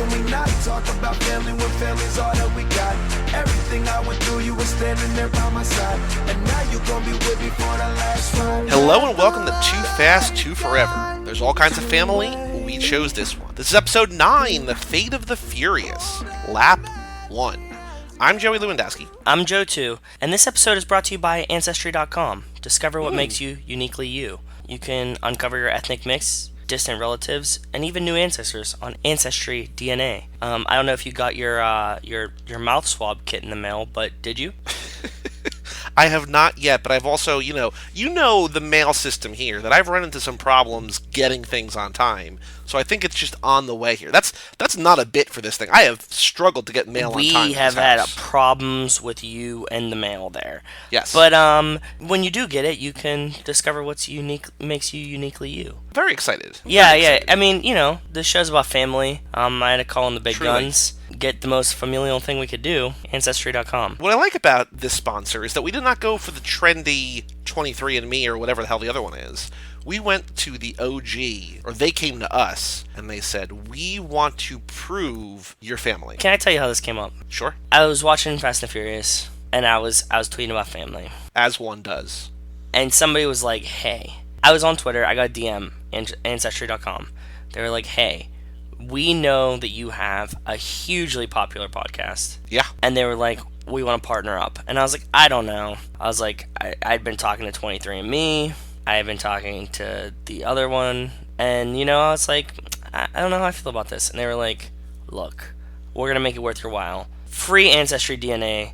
can we not talk about family when family's all that we got? Everything I went through, you were standing there by my side, and now you gon' be with me for the last ride. Hello and welcome to Too Fast, Too Forever. There's all kinds of family. We chose this one. This is episode 9, The Fate of the Furious, Lap 1. I'm Joey Lewandowski. I'm Joe too, and this episode is brought to you by Ancestry.com. Discover what makes you uniquely you. You can uncover your ethnic mix, distant relatives, and even new ancestors on Ancestry DNA. I don't know if you got your mouth swab kit in the mail, but did you? I have not yet, but I've also, you know the mail system here, that I've run into some problems getting things on time. So I think it's just on the way here. That's not a bit for this thing. I have struggled to get mail on time. We have had problems with you and the mail there. Yes. But when you do get it, you can discover what's unique, makes you uniquely you. Very excited. Yeah. I mean, this show's about family. I had to call in the big Truly. guns. Get the most familial thing we could do, Ancestry.com. What I like about this sponsor is that we did not go for the trendy 23andMe or whatever the hell the other one is. We went to the OG, or they came to us, and they said, we want to prove your family. Can I tell you how this came up? Sure. I was watching Fast and Furious, and I was tweeting about family. As one does. And somebody was like, hey. I was on Twitter, I got a DM, Ancestry.com. They were like, hey, we know that you have a hugely popular podcast. Yeah. And they were like, we want to partner up. And I was like, I don't know. I was like, I'd been talking to 23andMe. I had been talking to the other one. And, I was like, I don't know how I feel about this. And they were like, look, we're going to make it worth your while. Free Ancestry DNA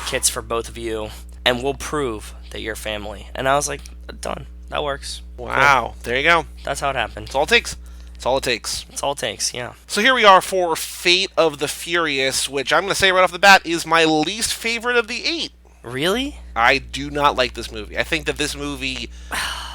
kits for both of you. And we'll prove that you're family. And I was like, done. That works. Wow. Cool. There you go. That's how it happened. That's all it takes. That's all it takes. That's all it takes, yeah. So here we are for Fate of the Furious, which I'm going to say right off the bat is my least favorite of the 8. Really? I do not like this movie. I think that this movie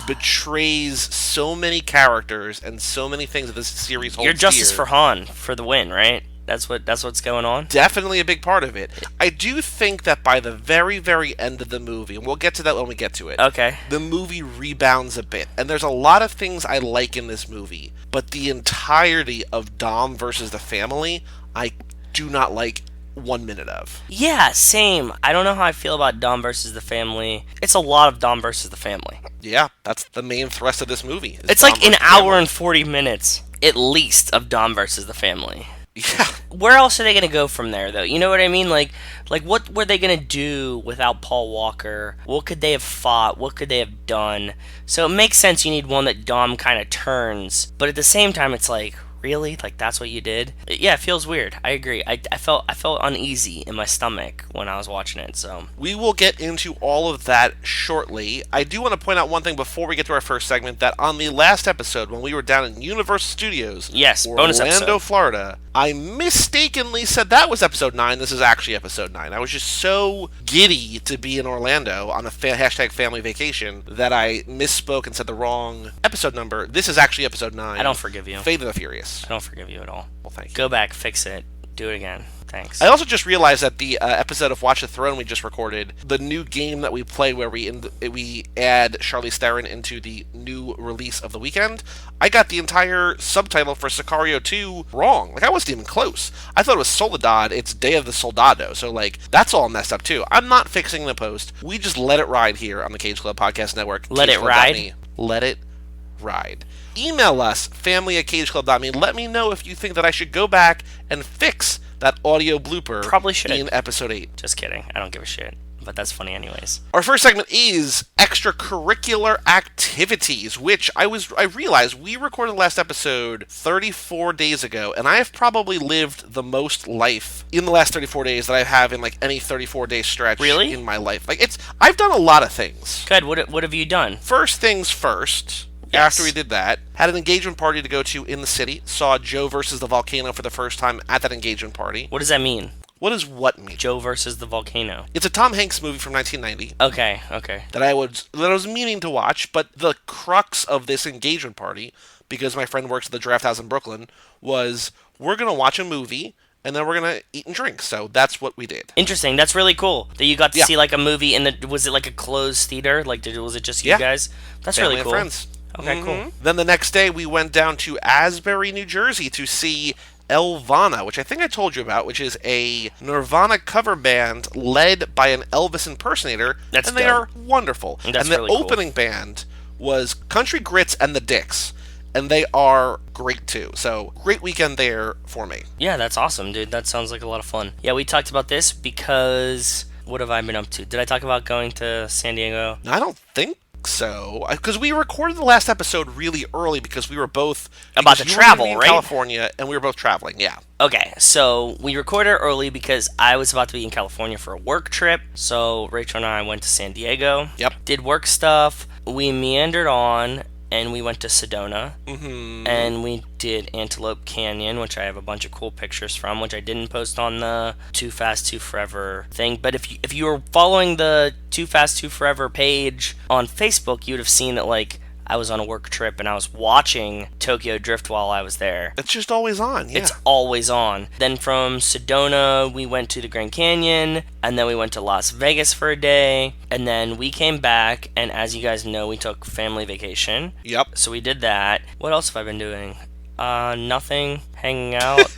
betrays so many characters and so many things that this series holds You're Justice dear. for Han for the win, right? That's what's going on? Definitely a big part of it. I do think that by the very, very end of the movie, and we'll get to that when we get to it, okay, the movie rebounds a bit. And there's a lot of things I like in this movie, but the entirety of Dom versus the family, I do not like 1 minute of. Yeah, same. I don't know how I feel about Dom versus the family. It's a lot of Dom versus the family. Yeah, that's the main thrust of this movie. It's like an hour and 40 minutes, at least, of Dom versus the family. Yeah. Where else are they going to go from there, though? You know what I mean? Like what were they going to do without Paul Walker? What could they have fought? What could they have done? So it makes sense you need one that Dom kind of turns. But at the same time, it's like, really? Like, that's what you did? Yeah, it feels weird. I agree. I felt uneasy in my stomach when I was watching it, so. We will get into all of that shortly. I do want to point out one thing before we get to our first segment, that on the last episode, when we were down in Universal Studios, yes, bonus Orlando, episode. Florida, I mistakenly said that was episode 9. This is actually episode 9. I was just so giddy to be in Orlando on a hashtag family vacation that I misspoke and said the wrong episode number. This is actually episode 9. I don't forgive you. Fate of the Furious. I don't forgive you at all. Well, thank you. Go back, fix it, do it again. Thanks. I also just realized that the episode of Watch the Throne we just recorded, the new game that we play where we add Charlize Theron into the new release of the weekend, I got the entire subtitle for Sicario 2 wrong. Like, I wasn't even close. I thought it was Soledad. It's Day of the Soldado. So, that's all messed up, too. I'm not fixing the post. We just let it ride here on the Cage Club Podcast Network. Let it ride? Let it ride. Email us, family@cageclub.me. Let me know if you think that I should go back and fix that audio blooper. Probably should. In episode 8. Just kidding. I don't give a shit. But that's funny anyways. Our first segment is extracurricular activities, which I realized we recorded the last episode 34 days ago, and I have probably lived the most life in the last 34 days that I have in any 34-day stretch really? In my life. I've done a lot of things. Good. What have you done? First things first. Yes. After we did that, had an engagement party to go to in the city, saw Joe versus the Volcano for the first time at that engagement party. What does that mean? What does what mean? Joe versus the Volcano. It's a Tom Hanks movie from 1990. Okay. That I was meaning to watch, but the crux of this engagement party, because my friend works at the Draft House in Brooklyn, was we're going to watch a movie, and then we're going to eat and drink. So that's what we did. Interesting. That's really cool. That you got to see a movie was it a closed theater? Was it just you guys? That's Family really cool. And friends. Okay, cool. Then the next day we went down to Asbury, New Jersey to see Elvana, which I think I told you about, which is a Nirvana cover band led by an Elvis impersonator. That's and they dope. are wonderful. That's and the really cool. opening band was Country Grits and the Dicks, and they are great too. So great weekend there for me. Yeah, that's awesome, dude. That sounds like a lot of fun. Yeah, we talked about this because what have I been up to? Did I talk about going to San Diego? I don't think so, because we recorded the last episode really early because we were both About to because you were travel, in right? California, and we were both traveling. Yeah. Okay, so we recorded early because I was about to be in California for a work trip. So Rachel and I went to San Diego. Yep. Did work stuff. We meandered on, and we went to Sedona. Mm-hmm. And we did Antelope Canyon, which I have a bunch of cool pictures from, which I didn't post on the Too Fast Too Forever thing. But if you were following the Too Fast Too Forever page on Facebook, you would have seen that, like, I was on a work trip and I was watching Tokyo Drift while I was there. It's just always on. Yeah. It's always on. Then from Sedona, we went to the Grand Canyon, and then we went to Las Vegas for a day, and then we came back, and as you guys know, we took family vacation. Yep. So we did that. What else have I been doing? Nothing. Hanging out.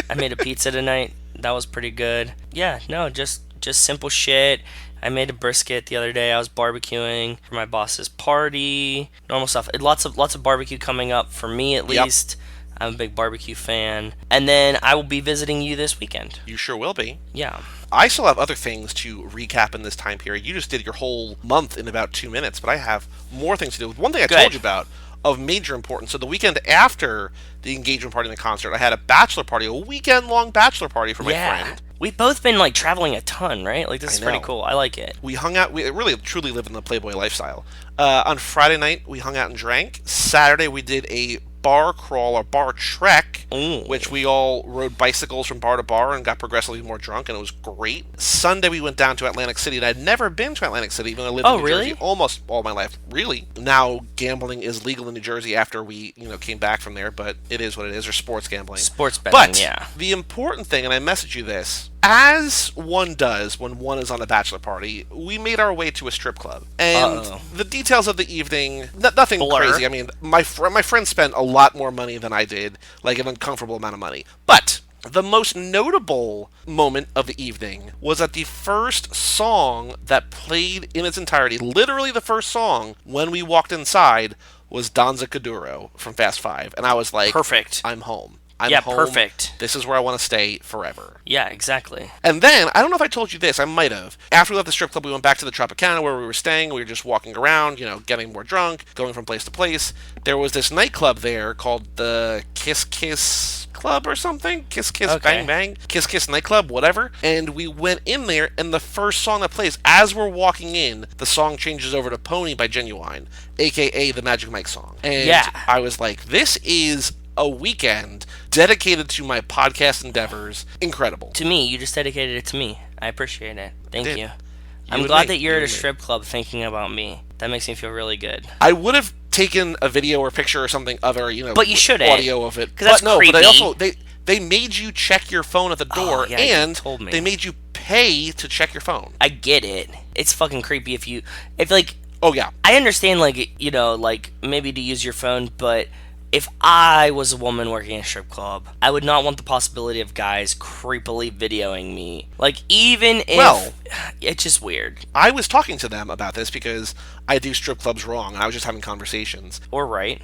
I made a pizza tonight. That was pretty good. Yeah, no, just simple shit. I made a brisket the other day. I was barbecuing for my boss's party. Normal stuff. Lots of barbecue coming up for me at Yep. least. I'm a big barbecue fan. And then I will be visiting you this weekend. You sure will be. Yeah. I still have other things to recap in this time period. You just did your whole month in about 2 minutes, but I have more things to do. One thing I told you about of major importance. So the weekend after the engagement party and the concert, I had a bachelor party, a weekend-long bachelor party for my friend. We've both been, like, traveling a ton, right? Like, this is pretty cool. I like it. We hung out. We really, truly live in the Playboy lifestyle. On Friday night, we hung out and drank. Saturday, we did a bar crawl or bar trek, which we all rode bicycles from bar to bar and got progressively more drunk, and it was great. Sunday, we went down to Atlantic City, and I'd never been to Atlantic City, even though I lived in New Jersey almost all my life. Really. Now, gambling is legal in New Jersey after we, came back from there, but it is what it is, or sports gambling. Sports betting, yeah. The important thing, and I messaged you this, as one does when one is on a bachelor party, we made our way to a strip club. And the details of the evening, nothing crazy. I mean, my friend spent a lot more money than I did, like an uncomfortable amount of money. But the most notable moment of the evening was that the first song that played in its entirety, literally the first song, when we walked inside, was Danza Kuduro from Fast Five. And I was like, perfect. I'm home. I'm home. Perfect. This is where I want to stay forever. Yeah, exactly. And then, I don't know if I told you this, I might have. After we left the strip club, we went back to the Tropicana where we were staying. We were just walking around, getting more drunk, going from place to place. There was this nightclub there called the Kiss Kiss Club or something. Kiss Kiss Bang Bang. Kiss Kiss Nightclub, whatever. And we went in there, and the first song that plays, as we're walking in, the song changes over to Pony by Genuine, a.k.a. the Magic Mike song. And I was like, this is a weekend dedicated to my podcast endeavors. Incredible. To me, you just dedicated it to me. I appreciate it. Thank you. I'm glad that you're at a strip club thinking about me. That makes me feel really good. I would have taken a video or picture or something other, but you should audio of it. Because that's creepy. But they made you check your phone at the door, and told me. They made you pay to check your phone. I get it. It's fucking creepy Oh yeah. I understand, maybe to use your phone, but if I was a woman working in a strip club, I would not want the possibility of guys creepily videoing me. Even if... it's just weird. I was talking to them about this because I do strip clubs wrong, and I was just having conversations. Or right.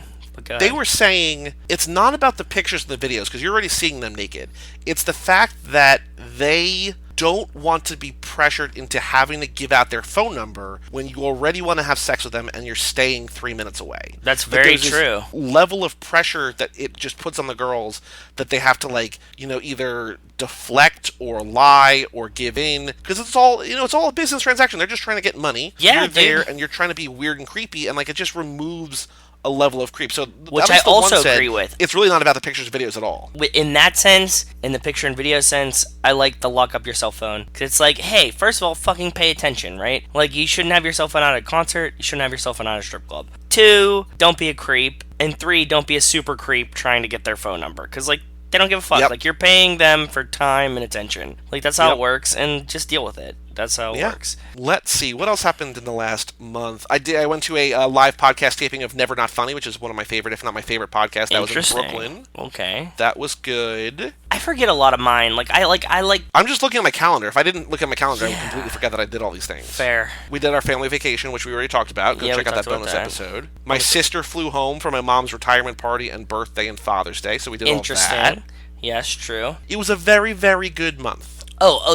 They were saying it's not about the pictures and the videos, because you're already seeing them naked. It's the fact that they don't want to be pressured into having to give out their phone number when you already want to have sex with them and you're staying 3 minutes away. That's very true. Level of pressure that it just puts on the girls that they have to either deflect or lie or give in, because it's all a business transaction. They're just trying to get money. Yeah, you're there and you're trying to be weird and creepy, and it just removes a level of creep. So, which I also agree with. It's really not about the pictures and videos at all. In that sense, in the picture and video sense, I like the lock up your cell phone. Because it's like, hey, first of all, fucking pay attention, right? You shouldn't have your cell phone out at a concert. You shouldn't have your cell phone out at a strip club. 2, don't be a creep. And 3, don't be a super creep trying to get their phone number. Because, they don't give a fuck. Yep. You're paying them for time and attention. That's how it works, and just deal with it. That's how it works. Let's see. What else happened in the last month? I went to a live podcast taping of Never Not Funny, which is one of my favorite, if not my favorite podcast. That was in Brooklyn. Okay. That was good. I forget a lot of mine. I'm just looking at my calendar. If I didn't look at my calendar, I would completely forget that I did all these things. Fair. We did our family vacation, which we already talked about. Go check out that bonus episode. My sister flew home from my mom's retirement party and birthday and Father's Day, so we did all that. Interesting. Yes, true. It was a very, very good month.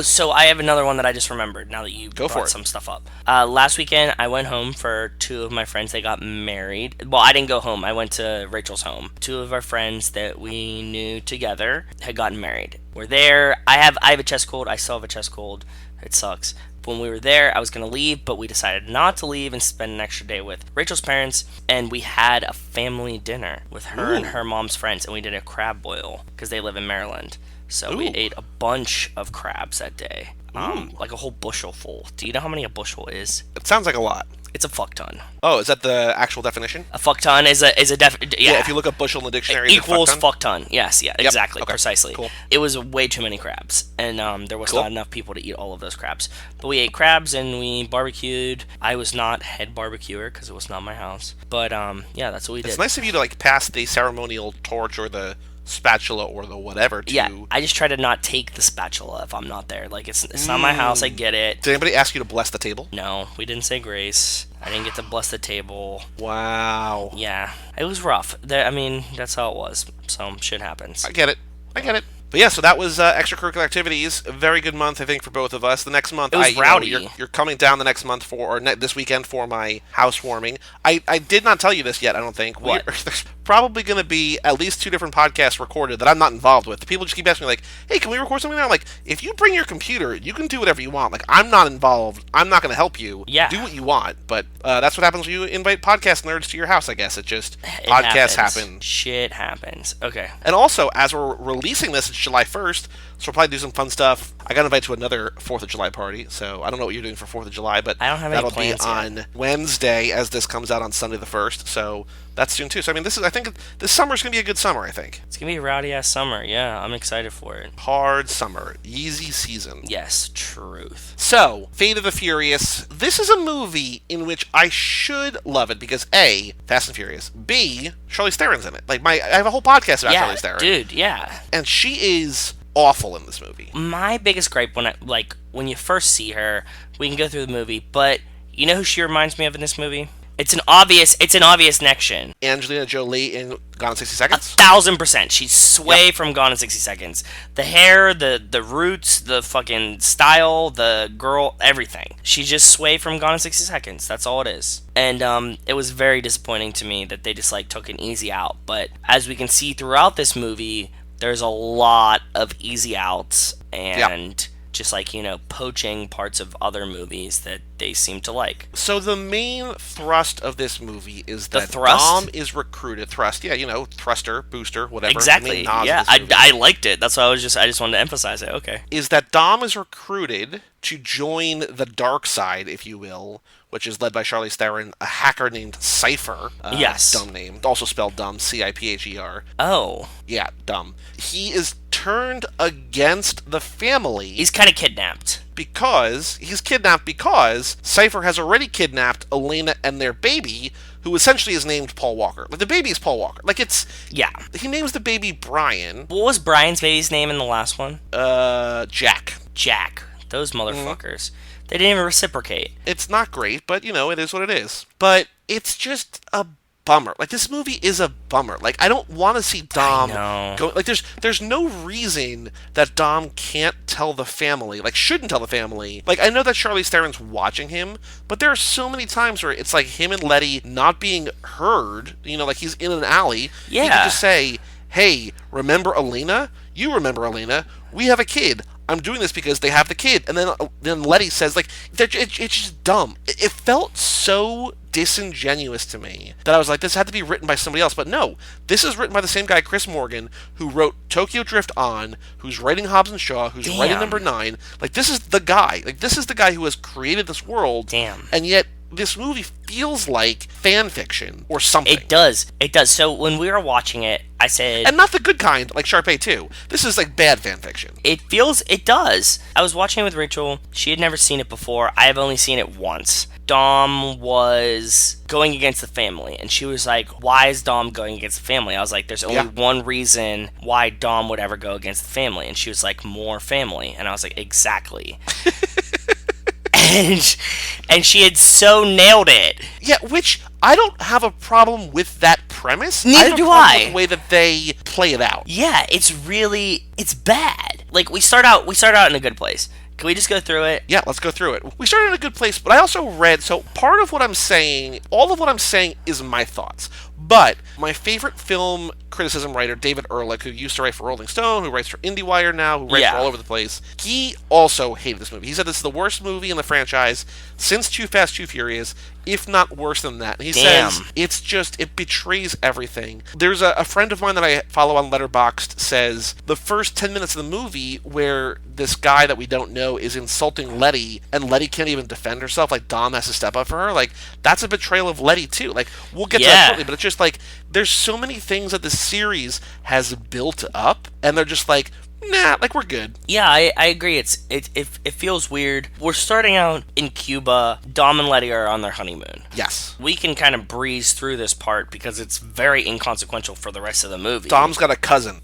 So I have another one that I just remembered now that you brought some stuff up. Last weekend, I went home for two of my friends. They got married. Well, I didn't go home. I went to Rachel's home. Two of our friends that we knew together had gotten married. We're there. I have a chest cold. I still have a chest cold. It sucks. When we were there, I was going to leave, but we decided not to leave and spend an extra day with Rachel's parents, and we had a family dinner with her and her mom's friends, and we did a crab boil because they live in Maryland. So we ate a bunch of crabs that day, like a whole bushel full. Do you know how many a bushel is? It sounds like a lot. It's a fuck ton. Oh, is that the actual definition? A fuck ton is a yeah. If you look up bushel in the dictionary, it equals fuck ton. Yes, exactly, Okay. Precisely. Cool. It was way too many crabs, and there was not enough people to eat all of those crabs. But we ate crabs and we barbecued. I was not head barbecuer because it was not my house. But yeah, that's what we did. It's nice of you to pass the ceremonial torch or the spatula or the whatever to... Yeah, I just try to not take the spatula if I'm not there. It's not my house, I get it. Did anybody ask you to bless the table? No, we didn't say grace. I didn't get to bless the table. Wow. Yeah, it was rough. That's how it was. So, shit happens. I get it. But yeah, so that was extracurricular activities. A very good month, I think, for both of us. The next month, it was rowdy. You're coming down the next month this weekend for my housewarming. I did not tell you this yet, I don't think. What? There's probably going to be at least 2 different podcasts recorded that I'm not involved with. People just keep asking me, hey, can we record something now? I'm like, if you bring your computer, you can do whatever you want. I'm not involved. I'm not going to help you. Yeah. Do what you want. But that's what happens when you invite podcast nerds to your house, I guess. Podcasts happen. Shit happens. Okay. And also, as we're releasing this, it's July 1st, so we'll probably do some fun stuff. I got invited to another 4th of July party, so I don't know what you're doing for 4th of July, but I don't have that'll any be plans on Wednesday as this comes out on Sunday the 1st, so that's soon too. So, I think this summer's going to be a good summer, I think. It's going to be a rowdy-ass summer, yeah. I'm excited for it. Hard summer. Easy season. Yes, truth. So, Fate of the Furious. This is a movie in which I should love it because A, Fast and Furious. B, Charlize Theron's in it. I have a whole podcast about Charlize Theron. Dude, yeah. And she is awful in this movie. My biggest gripe when you first see her, we can go through the movie, but you know who she reminds me of in this movie? It's an obvious connection. Angelina Jolie in Gone in 60 Seconds? 1,000%. She's Sway from Gone in 60 Seconds. The hair, the roots, the fucking style, the girl, everything. She's just Sway from Gone in 60 Seconds. That's all it is. And it was very disappointing to me that they just took an easy out. But as we can see throughout this movie, there's a lot of easy outs and just poaching parts of other movies that they seem to like. So the main thrust of this movie is that Dom is recruited. Thrust, yeah, thruster, booster, whatever. Exactly. Yeah, I liked it. That's why I just wanted to emphasize it. Okay. Is that Dom is recruited to join the dark side, if you will, which is led by Charlize Theron, a hacker named Cypher. Yes. Dumb name. Also spelled dumb, Cipher. Oh. Yeah, dumb. He is turned against the family. He's kind of kidnapped. He's kidnapped because Cypher has already kidnapped Elena and their baby, who essentially is named Paul Walker. The baby is Paul Walker. Yeah. He names the baby Brian. What was Brian's baby's name in the last one? Jack. Jack. Those motherfuckers. They didn't even reciprocate. It's not great, but, it is what it is. But it's just a bummer. This movie is a bummer. I don't want to see Dom go... there's no reason that Dom can't tell the family, shouldn't tell the family. I know that Charlize Theron's watching him, but there are so many times where it's him and Letty not being heard, he's in an alley. Yeah. He could just say, hey, remember Elena? You remember Elena? We have a kid. I'm doing this because they have the kid. And then Letty says, it's just dumb. It felt so disingenuous to me that I was like, this had to be written by somebody else. But no, this is written by the same guy, Chris Morgan, who wrote Tokyo Drift On, who's writing Hobbs and Shaw, who's writing Number 9. This is the guy. This is the guy who has created this world. Damn. And yet, this movie feels like fan fiction or something. It does. So when we were watching it, I said... And not the good kind, like Sharpay 2. This is like bad fan fiction. It does. I was watching it with Rachel. She had never seen it before. I have only seen it once. Dom was going against the family, and she was like, why is Dom going against the family? I was like, there's only one reason why Dom would ever go against the family, and she was like, more family. And I was like, exactly. and she had so nailed it. Yeah, which I don't have a problem with that premise. Neither do I. I. With the way that they play it out. Yeah, it's bad. Like, we start out in a good place. Can we just go through it? Yeah, let's go through it. We started in a good place, but I also read, so part of what I'm saying, all of what I'm saying is my thoughts. But my favorite film criticism writer, David Ehrlich, who used to write for Rolling Stone, who writes for IndieWire now, who writes for all over the place, he also hated this movie. He said this is the worst movie in the franchise since Too Fast, Too Furious, if not worse than that. And he says it betrays everything. There's a friend of mine that I follow on Letterboxd says the first 10 minutes of the movie where this guy that we don't know is insulting Letty, and Letty can't even defend herself, like Dom has to step up for her, like, that's a betrayal of Letty too. Like, we'll get to that shortly, but it's just like, there's so many things that this series has built up, and they're just like, nah, like, we're good. Yeah, I agree. It feels weird. We're starting out in Cuba. Dom and Letty are on their honeymoon. Yes. We can kind of breeze through this part because it's very inconsequential for the rest of the movie. Dom's got a cousin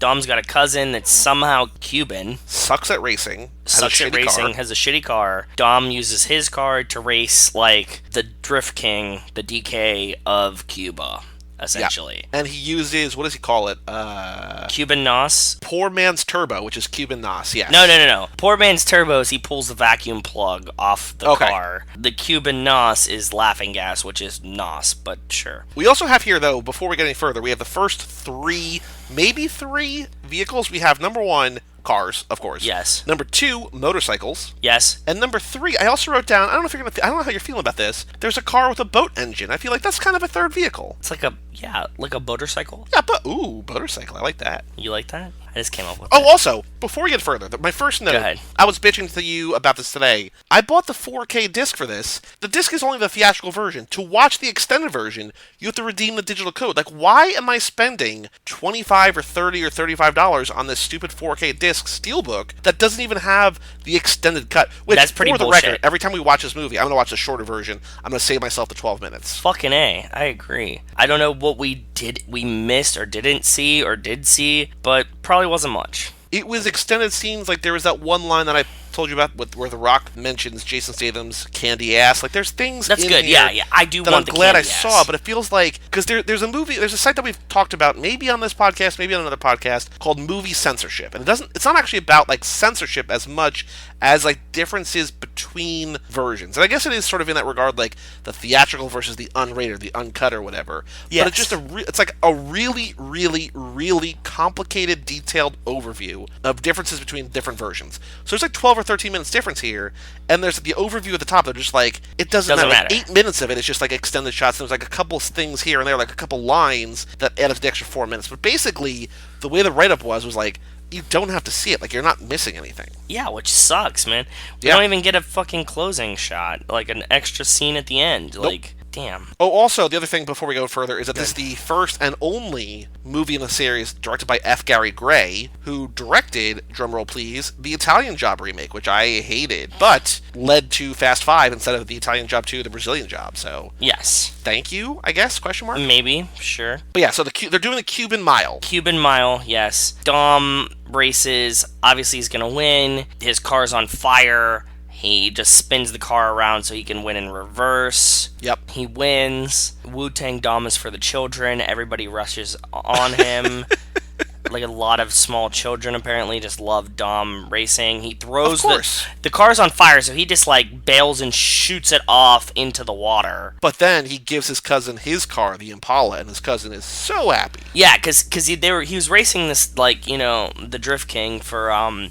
that's somehow Cuban. Sucks at racing. Has a shitty car. Dom uses his car to race, like, the Drift King, the DK of Cuba, essentially. Yeah. And he uses, what does he call it? Cuban NOS? Poor Man's Turbo, which is Cuban NOS, yes. No. Poor Man's Turbo is he pulls the vacuum plug off the car. The Cuban NOS is laughing gas, which is NOS, but sure. We also have here, though, before we get any further, we have the first maybe three vehicles. We have, number one, cars, of course. Yes. Number two, motorcycles. Yes. And number three, I also wrote down, I don't know how you're feeling about this. There's a car with a boat engine. I feel like that's kind of a third vehicle. It's like a motorcycle. Yeah, but motorcycle. I like that. You like that? I just came up with Oh, also, before we get further, my first note, Go ahead. I was bitching to you about this today. I bought the 4K disc for this. The disc is only the theatrical version. To watch the extended version, you have to redeem the digital code. Like, why am I spending $25 or $30 or $35 on this stupid 4K disc steelbook that doesn't even have the extended cut? Which, that's pretty for the bullshit. record, every time we watch this movie, I'm going to watch the shorter version. I'm going to save myself the 12 minutes. Fucking A. I agree. I don't know what we missed or didn't see or did see, but probably wasn't much. It was extended scenes, like there was that one line that I told you about where The Rock mentions Jason Statham's candy ass. Like, there's things that's in good. here Yeah. I do that want I'm the glad I candy ass. saw, but it feels like because there's a site that we've talked about maybe on this podcast, maybe on another podcast called Movie Censorship, and it's not actually about like censorship as much as like differences between versions. And I guess it is sort of in that regard, like the theatrical versus the unrated, the uncut or whatever. Yes. But it's just it's like a really, really, really complicated, detailed overview of differences between different versions. So there's like 12 or 13 minutes difference here, and there's the overview at the top. They're just like, it doesn't matter. Like 8 minutes of it is just like extended shots. And there's like a couple things here and there, like a couple lines that add up to the extra 4 minutes. But basically, the way the write-up was like, you don't have to see it. Like, you're not missing anything. Yeah, which sucks, man. We don't even get a fucking closing shot, like an extra scene at the end. Nope. Like, damn. Oh, also, the other thing before we go further is that this is the first and only movie in the series directed by F. Gary Gray, who directed, drumroll please, the Italian Job remake, which I hated, but led to Fast 5 instead of the Italian Job 2, the Brazilian Job. So, yes. Thank you, I guess, question mark? Maybe, sure. But yeah, so they're doing the Cuban Mile. Cuban Mile, yes. Dom races, obviously he's gonna win. His car's on fire. He just spins the car around so he can win in reverse. Yep. He wins. Wu-Tang Dom is for the children. Everybody rushes on him. Like, a lot of small children apparently just love Dom racing. He throws the car's on fire, so he just like bails and shoots it off into the water. But then he gives his cousin his car, the Impala, and his cousin is so happy. Yeah, because he was racing this, like, you know, the Drift King for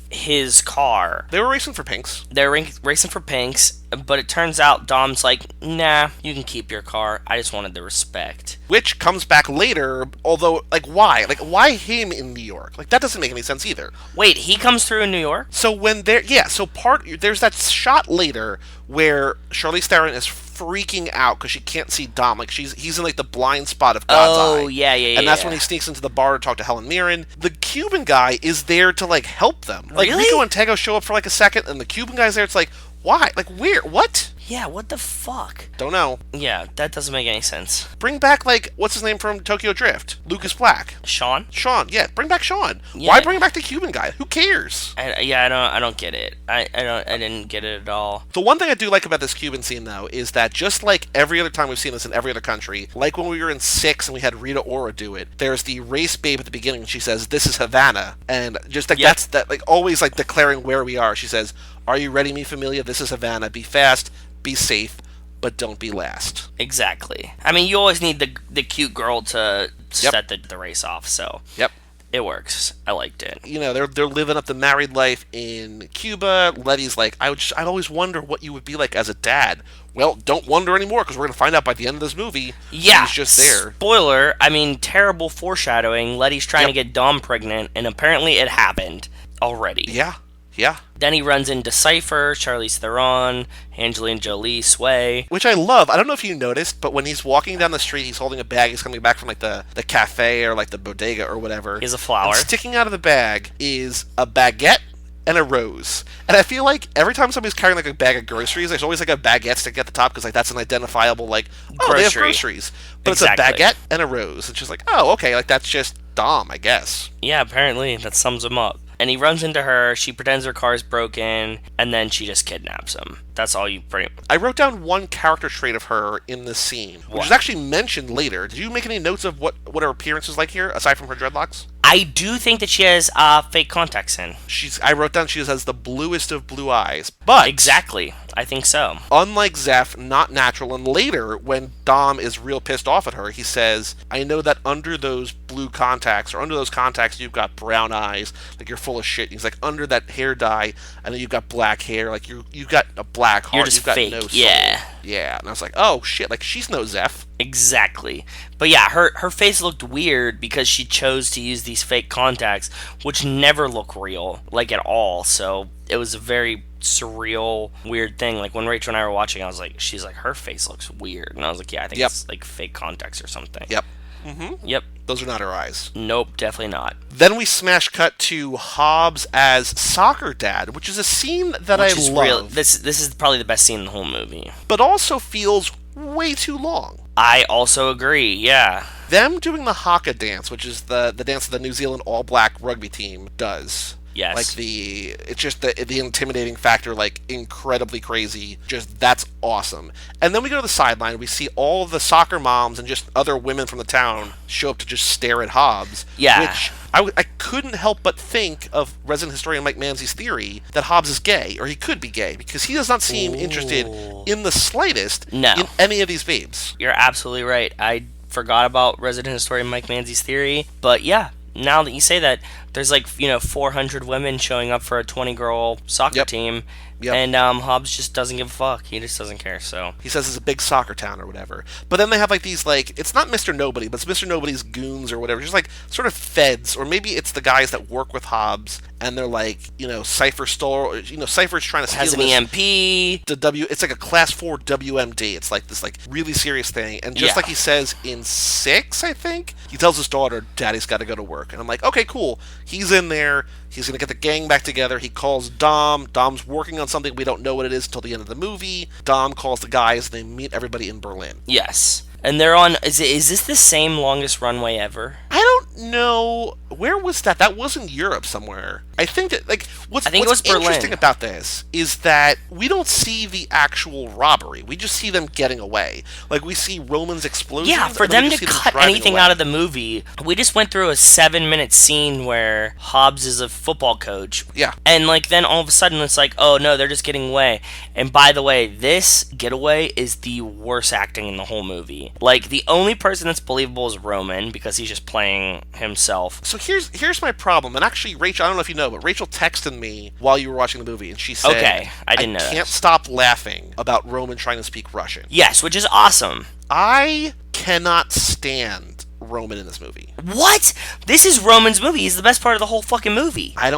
his car. They were racing for pinks. They're racing for pinks, but it turns out Dom's like, nah, you can keep your car. I just wanted the respect. Which comes back later, although, like, why? Like, why him in New York? Like, that doesn't make any sense either. Wait, he comes through in New York? So when there's that shot later where Charlize Theron is freaking out because she can't see Dom. Like he's in like the blind spot of God's eye. Oh, yeah. And that's when he sneaks into the bar to talk to Helen Mirren. The Cuban guy is there to like help them. Like Really? Rico and Tego show up for like a second, and the Cuban guy's there. It's like, why? Like where? What? Yeah, what the fuck? Don't know. Yeah, that doesn't make any sense. Bring back like what's his name from Tokyo Drift? Lucas Black. Sean? Sean, yeah, bring back Sean. Yeah. Why bring back the Cuban guy? Who cares? I don't get it. I didn't get it at all. The one thing I do like about this Cuban scene, though, is that just like every other time we've seen this in every other country, like when we were in 6 and we had Rita Ora do it, there's the race babe at the beginning, and she says, "This is Havana," and just like that's that, like always like declaring where we are. She says, "Are you ready, mi familia? This is Havana. Be fast, be safe, but don't be last." Exactly. I mean, you always need the cute girl to set the race off, so Yep. it works. I liked it. You know, they're living up the married life in Cuba. Letty's like, I'd always wonder what you would be like as a dad. Well, don't wonder anymore, because we're going to find out by the end of this movie. Yeah. He's just there. Spoiler, I mean, terrible foreshadowing. Letty's trying to get Dom pregnant, and apparently it happened already. Yeah. Yeah. Then he runs into Cypher, Charlize Theron, Angelina Jolie, Sway. Which I love. I don't know if you noticed, but when he's walking down the street, he's holding a bag. He's coming back from like the cafe or like the bodega or whatever. He has a flower. And sticking out of the bag is a baguette and a rose. And I feel like every time somebody's carrying like a bag of groceries, there's always like a baguette sticking at the top because like that's an identifiable like, oh, they have groceries. But Exactly. it's a baguette and a rose. It's just like, oh, okay, like that's just Dom, I guess. Yeah, apparently that sums him up. And he runs into her, she pretends her car's broken, and then she just kidnaps him. That's all you pretty much... I wrote down one character trait of her in this scene, which is actually mentioned later. Did you make any notes of what her appearance is like here, aside from her dreadlocks? I do think that she has fake contacts in. I wrote down she has the bluest of blue eyes, but... Exactly. I think so. Unlike Zeph, not natural, and later, when Dom is real pissed off at her, he says, "I know that under those blue contacts, or under those contacts, you've got brown eyes, like you're full of shit." He's like, under that hair dye, I know you've got black hair, like you've got a black heart, You're just you've got fake. no soul. Yeah. Yeah, and I was like, oh shit, like she's no Zeph. Exactly. But yeah, her face looked weird because she chose to use these fake contacts, which never look real, like at all. So it was a very surreal, weird thing. Like when Rachel and I were watching, I was like, she's like, her face looks weird. And I was like, yeah, I think it's like fake contacts or something. Yep. Mm-hmm. Yep. Those are not her eyes. Nope, definitely not. Then we smash cut to Hobbs as soccer dad, which is a scene that I love. This is probably the best scene in the whole movie. But also feels way too long. I also agree, yeah. Them doing the haka dance, which is the dance that the New Zealand All Black rugby team does. Yes. Like it's just the intimidating factor, like incredibly crazy. Just that's awesome. And then we go to the sideline. We see all of the soccer moms and just other women from the town show up to just stare at Hobbs. Yeah. Which I couldn't help but think of resident historian Mike Manzi's theory that Hobbs is gay, or he could be gay, because he does not seem interested in the slightest in any of these babes. You're absolutely right. I forgot about resident historian Mike Manzi's theory, but yeah. Now that you say that, there's like 400 women showing up for a 20-girl soccer team, and Hobbs just doesn't give a fuck. He just doesn't care. So he says it's a big soccer town or whatever. But then they have like these it's not Mr. Nobody, but it's Mr. Nobody's goons or whatever. Just like sort of feds, or maybe it's the guys that work with Hobbs, and they're like, Cypher stole, Cypher's trying to steal has an EMP. It's like a class 4 WMD. It's like this really serious thing, and just like he says in 6, I think he tells his daughter, "Daddy's got to go to work," and I'm like, okay, cool. He's in there. He's going to get the gang back together. He calls Dom. Dom's working on something. We don't know what it is until the end of the movie. Dom calls the guys, and they meet everybody in Berlin. Yes. And they're on... Is this the same longest runway ever? I don't know. Where was that? That was in Europe somewhere. I think that, what's interesting about this is that we don't see the actual robbery. We just see them getting away. Like, we see Roman's explosions. Yeah, for them to cut anything out of the movie, we just went through a 7-minute scene where Hobbs is a football coach. Yeah. And, then all of a sudden, it's like, oh, no, they're just getting away. And by the way, this Getaway is the worst acting in the whole movie. The only person that's believable is Roman, because he's just playing himself. So here's my problem. And actually, Rachel, I don't know if you know, but Rachel texted me while you were watching the movie, and she said, okay, I didn't know can't stop laughing about Roman trying to speak Russian. Yes, which is awesome. I cannot stand Roman in this movie. What? This is Roman's movie. He's the best part of the whole fucking movie. I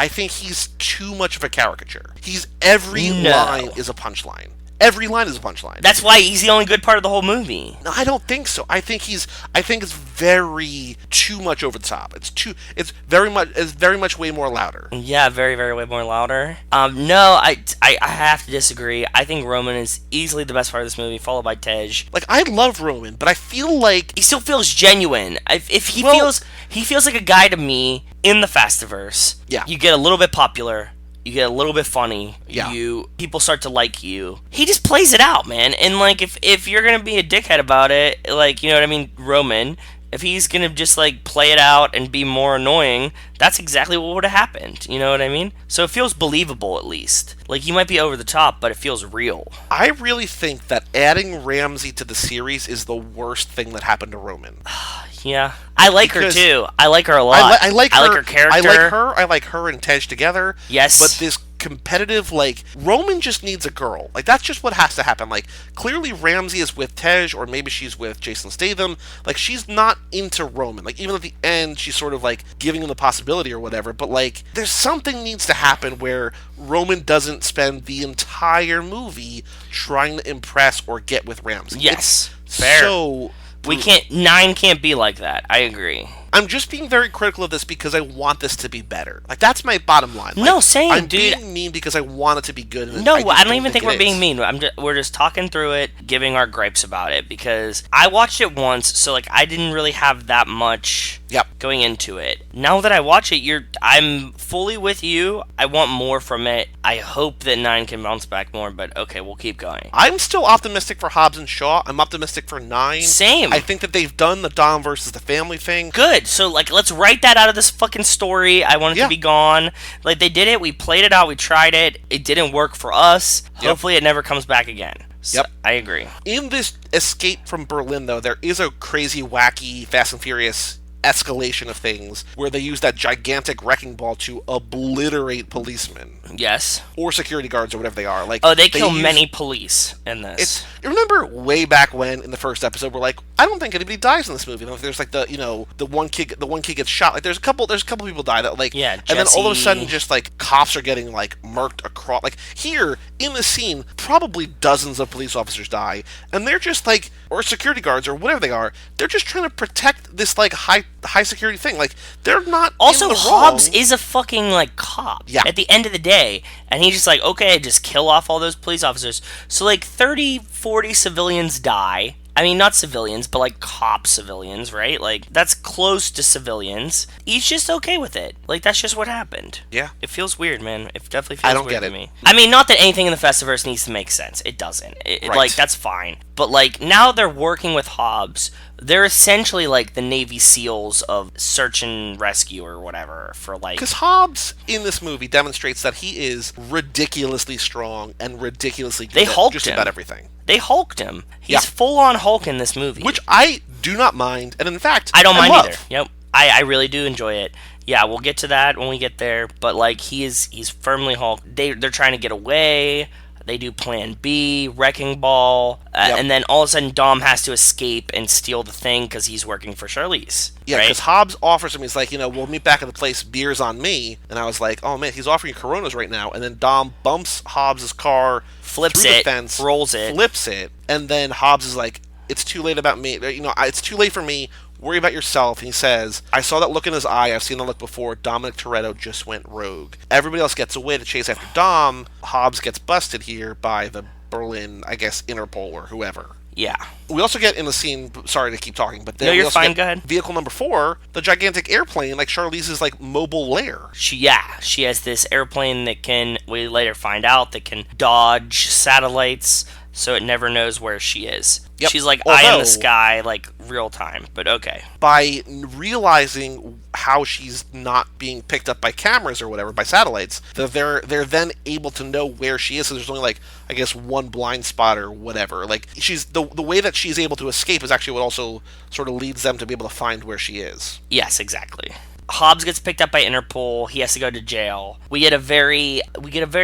think he's too much of a caricature. Every line is a punchline. Every line is a punchline. That's why he's the only good part of the whole movie. No, I don't think so. I think it's very too much over the top. It's very much way more louder. Yeah, very, very way more louder. No, I have to disagree. I think Roman is easily the best part of this movie, followed by Tej. Like, I love Roman, but I feel like He still feels genuine. If he feels like a guy to me in the Fastiverse. Yeah. You get a little bit popular. You get a little bit funny. Yeah. People start to like you. He just plays it out, man. And like if you're gonna be a dickhead about it, like, you know what I mean, Roman, if he's gonna just like play it out and be more annoying, that's exactly what would have happened. You know what I mean? So it feels believable, at least. Like, he might be over the top, but it feels real. I really think that adding Ramsey to the series is the worst thing that happened to Roman. Yeah. I like her too. I like her a lot. I like her character. I like her and Tej together. Yes. But this competitive, like, Roman just needs a girl. Like, that's just what has to happen. Like, clearly Ramsey is with Tej, or maybe she's with Jason Statham. Like, she's not into Roman. Like, even at the end, she's sort of, like, giving him the possibility or whatever. But, like, there's something needs to happen where Roman doesn't spend the entire movie trying to impress or get with Ramsey. Yes. It's Fair. So... Nine can't be like that. I agree. I'm just being very critical of this because I want this to be better. Like, that's my bottom line. Like, No, same, I'm dude. being mean because I want it to be good. And No, just I don't even think we're it being is. mean. We're just talking through it, giving our gripes about it, because I watched it once, so like I didn't really have that much going into it. Now that I watch it, I'm fully with you. I want more from it. I hope that 9 can bounce back more, but okay, we'll keep going. I'm still optimistic for Hobbs and Shaw. I'm optimistic for 9. Same. I think that they've done the Dom versus the family thing. Good. So, like, let's write that out of this fucking story. I want it to be gone. Like, they did it. We played it out. We tried it. It didn't work for us. Hopefully it never comes back again. So, I agree. In this escape from Berlin, though, there is a crazy, wacky, Fast and Furious escalation of things where they use that gigantic wrecking ball to obliterate policemen. Yes. Or security guards or whatever they are. Like, they kill many police in this. You remember way back when in the first episode we're like, I don't think anybody dies in this movie. Like, there's like the one kid gets shot. Like, there's a couple people die that, like, yeah, and then all of a sudden just like cops are getting like murked across. Like, here in this scene, probably dozens of police officers die, and they're just like, or security guards or whatever they are, they're just trying to protect this like high security thing. Like, they're not also in the Hobbs wrong. is a fucking like cop at the end of the day, and he's just like, okay, just kill off all those police officers. So like 30-40 civilians die. I mean, not civilians, but like cop civilians, right? Like, that's close to civilians. He's just okay with it. Like, that's just what happened. Yeah. It feels weird, man. It definitely feels I don't weird get to it. me. I mean, not that anything in the Festiverse needs to make sense. It doesn't. Right. Like, that's fine. But like, now they're working with Hobbs. They're essentially like the Navy SEALs of search and rescue or whatever for like... Because Hobbs in this movie demonstrates that he is ridiculously strong and ridiculously good at just about everything. They hulked him. He's full-on Hulk in this movie. Which I do not mind, and in fact, I don't mind love. either. Yep. I really do enjoy it. Yeah, we'll get to that when we get there, but like, he's firmly Hulk. They're trying to get away. They do Plan B, Wrecking Ball, and then all of a sudden Dom has to escape and steal the thing because he's working for Charlize. Yeah, because Hobbs offers him, he's like, we'll meet back at the place, beer's on me. And I was like, oh man, he's offering you Coronas right now. And then Dom bumps Hobbs' car, flips through it, the fence, rolls it, flips it, and then Hobbs is like, it's too late about me. It's too late for me. Worry about yourself. And he says, I saw that look in his eye. I've seen that look before. Dominic Toretto just went rogue. Everybody else gets away to chase after Dom. Hobbs gets busted here by the Berlin, I guess, Interpol or whoever. Yeah. We also get in the scene, sorry to keep talking, but then no, you're we also fine, get go ahead. Vehicle number 4, the gigantic airplane, like Charlize's like mobile lair. She has this airplane that can, we later find out, that can dodge satellites, so it never knows where she is. Yep. She's like eye in the sky, like real time, but okay. By realizing how she's not being picked up by cameras or whatever, by satellites, they're then able to know where she is. So there's only like, I guess, one blind spot or whatever. Like, she's the way that she's able to escape is actually what also sort of leads them to be able to find where she is. Yes, exactly. Hobbs gets picked up by Interpol. He has to go to jail. We get a very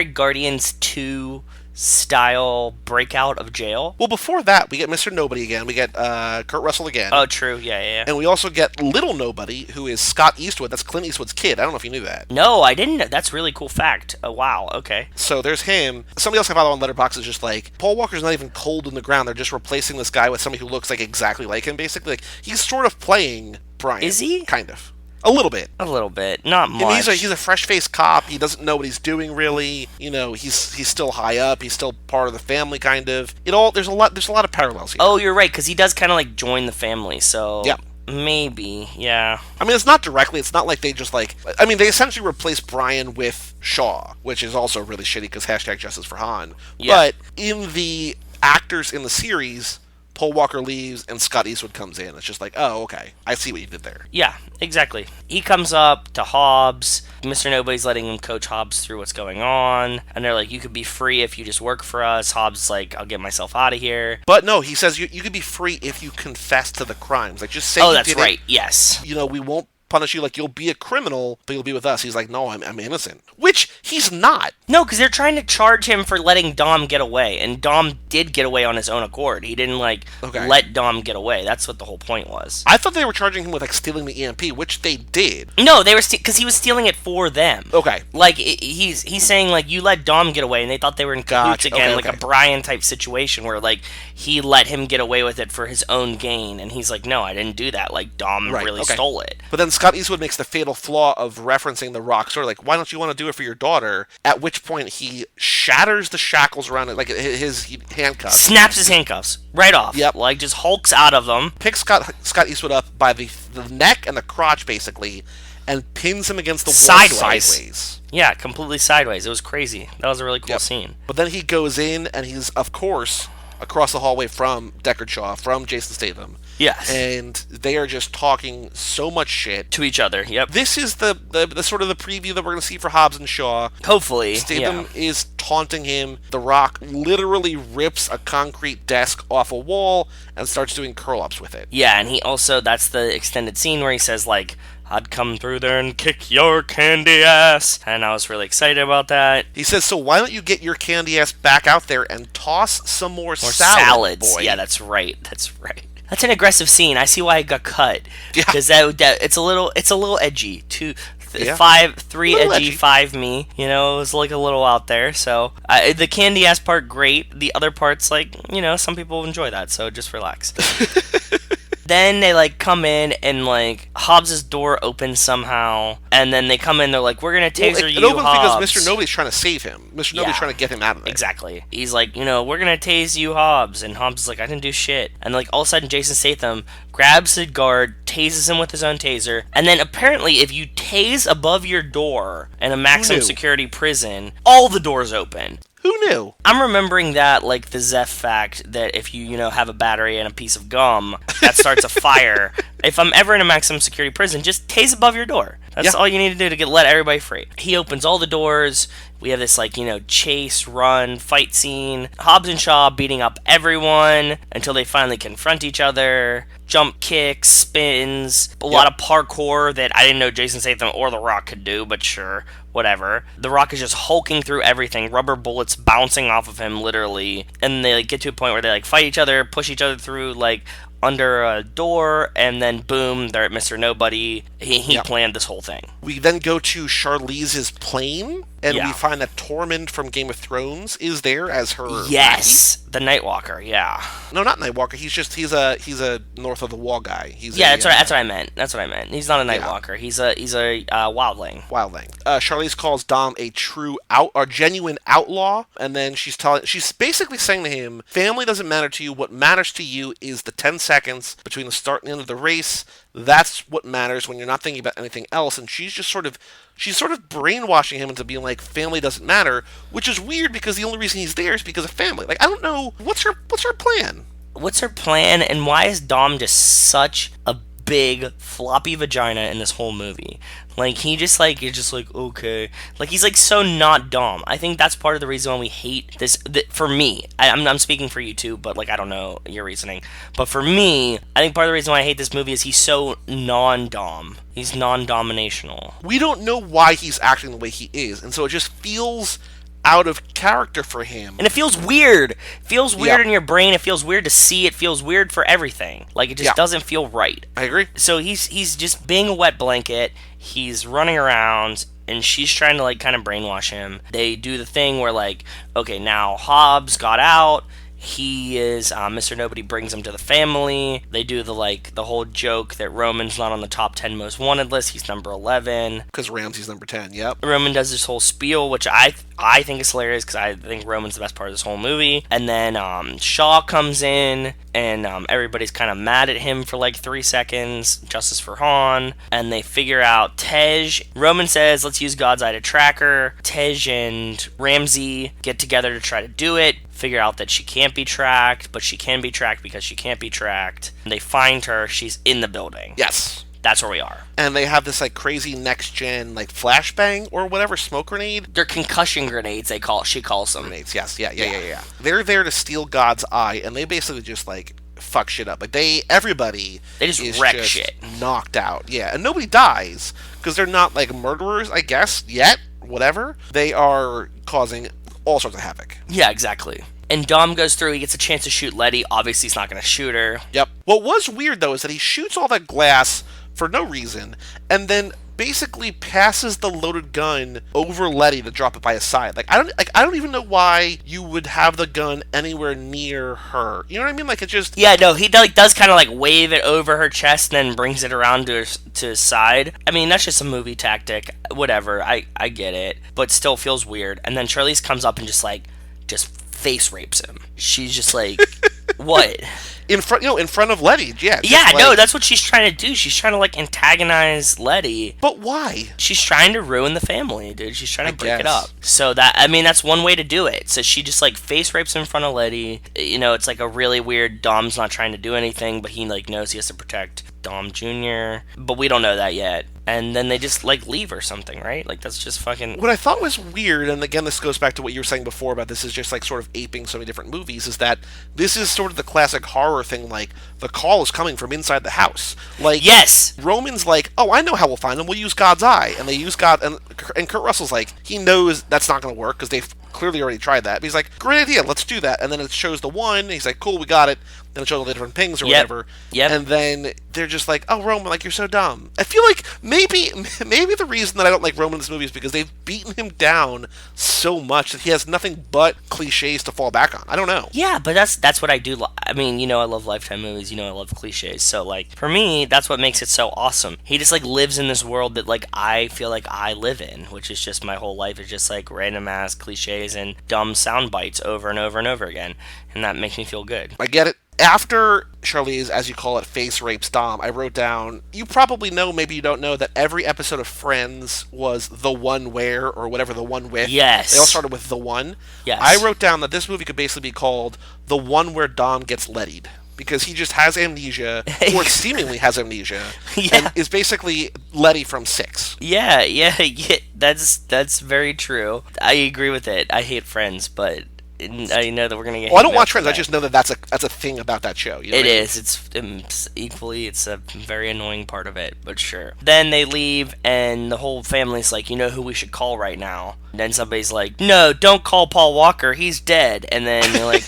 Guardians 2 style breakout of jail. Well, before that, we get Mr. Nobody again. We get Kurt Russell again. Oh, true. Yeah. And we also get Little Nobody, who is Scott Eastwood. That's Clint Eastwood's kid. I don't know if you knew that. No, I didn't know. That's a really cool fact. Oh, wow. Okay. So there's him. Somebody else I follow on Letterboxd is just like, Paul Walker's not even cold in the ground. They're just replacing this guy with somebody who looks like exactly like him, basically. Like, he's sort of playing Brian. Is he? Kind of. A little bit. A little bit. Not much. I mean, he's a fresh-faced cop. He doesn't know what he's doing, really. You know, he's still high up. He's still part of the family, kind of. There's a lot of parallels here. Oh, you're right, because he does kind of like join the family, so... Yeah. Maybe, yeah. I mean, it's not directly. It's not like they just like... I mean, they essentially replaced Brian with Shaw, which is also really shitty because #Justice for Han. Yeah. But in the actors in the series... Paul Walker leaves and Scott Eastwood comes in. It's just like, oh, okay. I see what you did there. Yeah, exactly. He comes up to Hobbs. Mr. Nobody's letting him coach Hobbs through what's going on. And they're like, you could be free if you just work for us. Hobbs is like, I'll get myself out of here. But no, he says you could be free if you confess to the crimes. Like, just say Oh, you that's did right. it. Yes. You know, we won't punish you. Like, you'll be a criminal, but you'll be with us. He's like, no, I'm innocent. Which he's not. No, because they're trying to charge him for letting Dom get away. And Dom did get away on his own accord. He didn't, let Dom get away. That's what the whole point was. I thought they were charging him with, stealing the EMP, which they did. No, they were because he was stealing it for them. Okay. He's saying, you let Dom get away, and they thought they were in cahoots again, okay. a Brian-type situation where, he let him get away with it for his own gain. And he's like, no, I didn't do that. Dom really stole it. But then Scott Eastwood makes the fatal flaw of referencing the rock sword, why don't you want to do it for your daughter? At which point he shatters the shackles around it, his handcuffs. Snaps his handcuffs right off. Yep. Just hulks out of them. Picks Scott Eastwood up by the neck and the crotch, basically, and pins him against the wall sideways. Yeah, completely sideways. It was crazy. That was a really cool scene. But then he goes in, and he's, of course, across the hallway from Deckard Shaw, from Jason Statham. Yes. And they are just talking so much shit. To each other, yep. This is the sort of the preview that we're going to see for Hobbs and Shaw. Hopefully, Statham is taunting him. The Rock literally rips a concrete desk off a wall and starts doing curl-ups with it. Yeah, and he also, that's the extended scene where he says, I'd come through there and kick your candy ass. And I was really excited about that. He says, so why don't you get your candy ass back out there and toss some more salads, boy. Yeah, that's right. That's an aggressive scene. I see why it got cut. Yeah. Because it's a little edgy. 3 edgy, 5 me. It was a little out there. So the candy ass part, great. The other parts, some people enjoy that. So just relax. Then they come in and Hobbs' door opens somehow, and then they come in. They're like, "We're gonna taser you, it opens Hobbs." because Mr. Nobody's trying to save him. Mr. Nobody's trying to get him out of there. Exactly. He's like, "We're gonna tase you, Hobbs," and Hobbs is like, "I didn't do shit." And all of a sudden, Jason Statham grabs the guard, tases him with his own taser, and then apparently, if you tase above your door in a maximum security prison, all the doors open. Who knew? I'm remembering that, the Zeph fact that if you, have a battery and a piece of gum that starts a fire, if I'm ever in a maximum security prison, just tase above your door. That's all you need to do to let everybody free. He opens all the doors. We have this, chase, run, fight scene. Hobbs and Shaw beating up everyone until they finally confront each other. Jump kicks, spins, a lot of parkour that I didn't know Jason Statham or The Rock could do, but sure, whatever. The Rock is just hulking through everything, rubber bullets bouncing off of him, literally. And they get to a point where they, fight each other, push each other through, under a door, and then boom, they're at Mr. Nobody. He planned this whole thing. We then go to Charlize's plane, and we find that Tormund from Game of Thrones is there as her Yes, the Nightwalker, yeah. No, not Nightwalker. He's a north of the wall guy. That's what I meant. He's not a Nightwalker. He's a wildling. Charlize calls Dom a genuine outlaw, and then she's basically saying to him, family doesn't matter to you. What matters to you is the 10 seconds between the start and end of the race. That's what matters when you're not thinking about anything else. And she's sort of brainwashing him into being like, family doesn't matter, which is weird because the only reason he's there is because of family. I don't know, what's her plan? What's her plan, and why is Dom just such a big floppy vagina in this whole movie? He just you're just okay. He's so not Dom. I think that's part of the reason why we hate this. For me, I'm speaking for you too, but I don't know your reasoning. But for me, I think part of the reason why I hate this movie is he's so non-Dom. He's non-dominational. We don't know why he's acting the way he is, and so it just feels out of character for him. And it feels weird. It feels weird Yeah. in your brain. It feels weird to see. It feels weird for everything. Like, it just Yeah. doesn't feel right. I agree. So he's just being a wet blanket. He's running around, and she's trying to, like, kind of brainwash him. They do the thing where, like, okay, now Hobbs got out. He is Mr. Nobody brings him to the family. They do the whole joke that Roman's not on the top 10 most wanted list. He's number 11. Because Ramsey's number 10, yep. Roman does this whole spiel, which I think is hilarious because I think Roman's the best part of this whole movie. And then Shaw comes in, and everybody's kind of mad at him for like 3 seconds. Justice for Han. And they figure out Tej. Roman says, let's use God's Eye to track her. Tej and Ramsey get together to try to do it. Figure out that she can't be tracked, but she can be tracked because she can't be tracked. They find her. She's in the building. Yes. That's where we are. And they have this like crazy next gen like flashbang or whatever, smoke grenade. They're concussion grenades. She calls them. Grenades, yes, yeah. They're there to steal God's eye, and they basically just like fuck shit up. Like everybody They just is wreck just shit. knocked out. Yeah, and nobody dies because they're not like murderers, I guess, yet. Whatever. They are causing all sorts of havoc. Yeah, exactly. And Dom goes through, he gets a chance to shoot Letty. Obviously, he's not going to shoot her. Yep. What was weird, though, is that he shoots all that glass for no reason, and then basically passes the loaded gun over Letty to drop it by his side. I don't even know why you would have the gun anywhere near her. You know what I mean? Like, it just... Yeah, no, he does kind of like wave it over her chest and then brings it around to his side. I mean, that's just a movie tactic. Whatever, I get it. But still feels weird. And then Charlize comes up and just face rapes him. She's just like, what? In front of Letty, yeah. Yeah, no, that's what she's trying to do. She's trying to like antagonize Letty. But why? She's trying to ruin the family, dude. She's trying to break it guess. up. So that's one way to do it. So she just like face rapes in front of Letty. You know, it's like a really weird. Dom's not trying to do anything, but he like knows he has to protect Dom Jr. But we don't know that yet. And then they just like leave or something, right? Like that's just fucking. What I thought was weird, and again, this goes back to what you were saying before about this is just like sort of aping so many different movies, is that this is sort of the classic horror thing. Like the call is coming from inside the house. Like yes, Roman's like, oh, I know how we'll find him. We'll use God's eye, and they use God, and Kurt Russell's like, he knows that's not going to work because they've clearly already tried that. But he's like, great idea, let's do that. And then it shows the one, and he's like, cool, we got it. Then it shows all the different pings or whatever. Yep. And then they're just like, oh, Roman, like, you're so dumb. I feel like maybe the reason that I don't like Roman in this movie is because they've beaten him down so much that he has nothing but cliches to fall back on. I don't know. Yeah, but that's what I do. I mean, you know, I love Lifetime movies. You know, I love cliches. So, like, for me, that's what makes it so awesome. He just, like, lives in this world that, like, I feel like I live in, which is just my whole life is just, like, random-ass cliches and dumb sound bites over and over and over again. And that makes me feel good. I get it. After Charlize, as you call it, face rapes Dom, I wrote down, you probably know, maybe you don't know, that every episode of Friends was The One Where, or whatever, The One With. Yes. They all started with The One. Yes. I wrote down that this movie could basically be called The One Where Dom Gets Lettied. Because he just has amnesia, or seemingly has amnesia, and is basically Letty from Six. Yeah, that's very true. I agree with it. I hate Friends, but I know that we're gonna get. Well, I don't watch Friends. I just know that that's a thing about that show. You know it what I mean? is. It's equally. It's a very annoying part of it, but sure. Then they leave, and the whole family's like, you know who we should call right now. And then somebody's like, no, don't call Paul Walker. He's dead. And then they're like.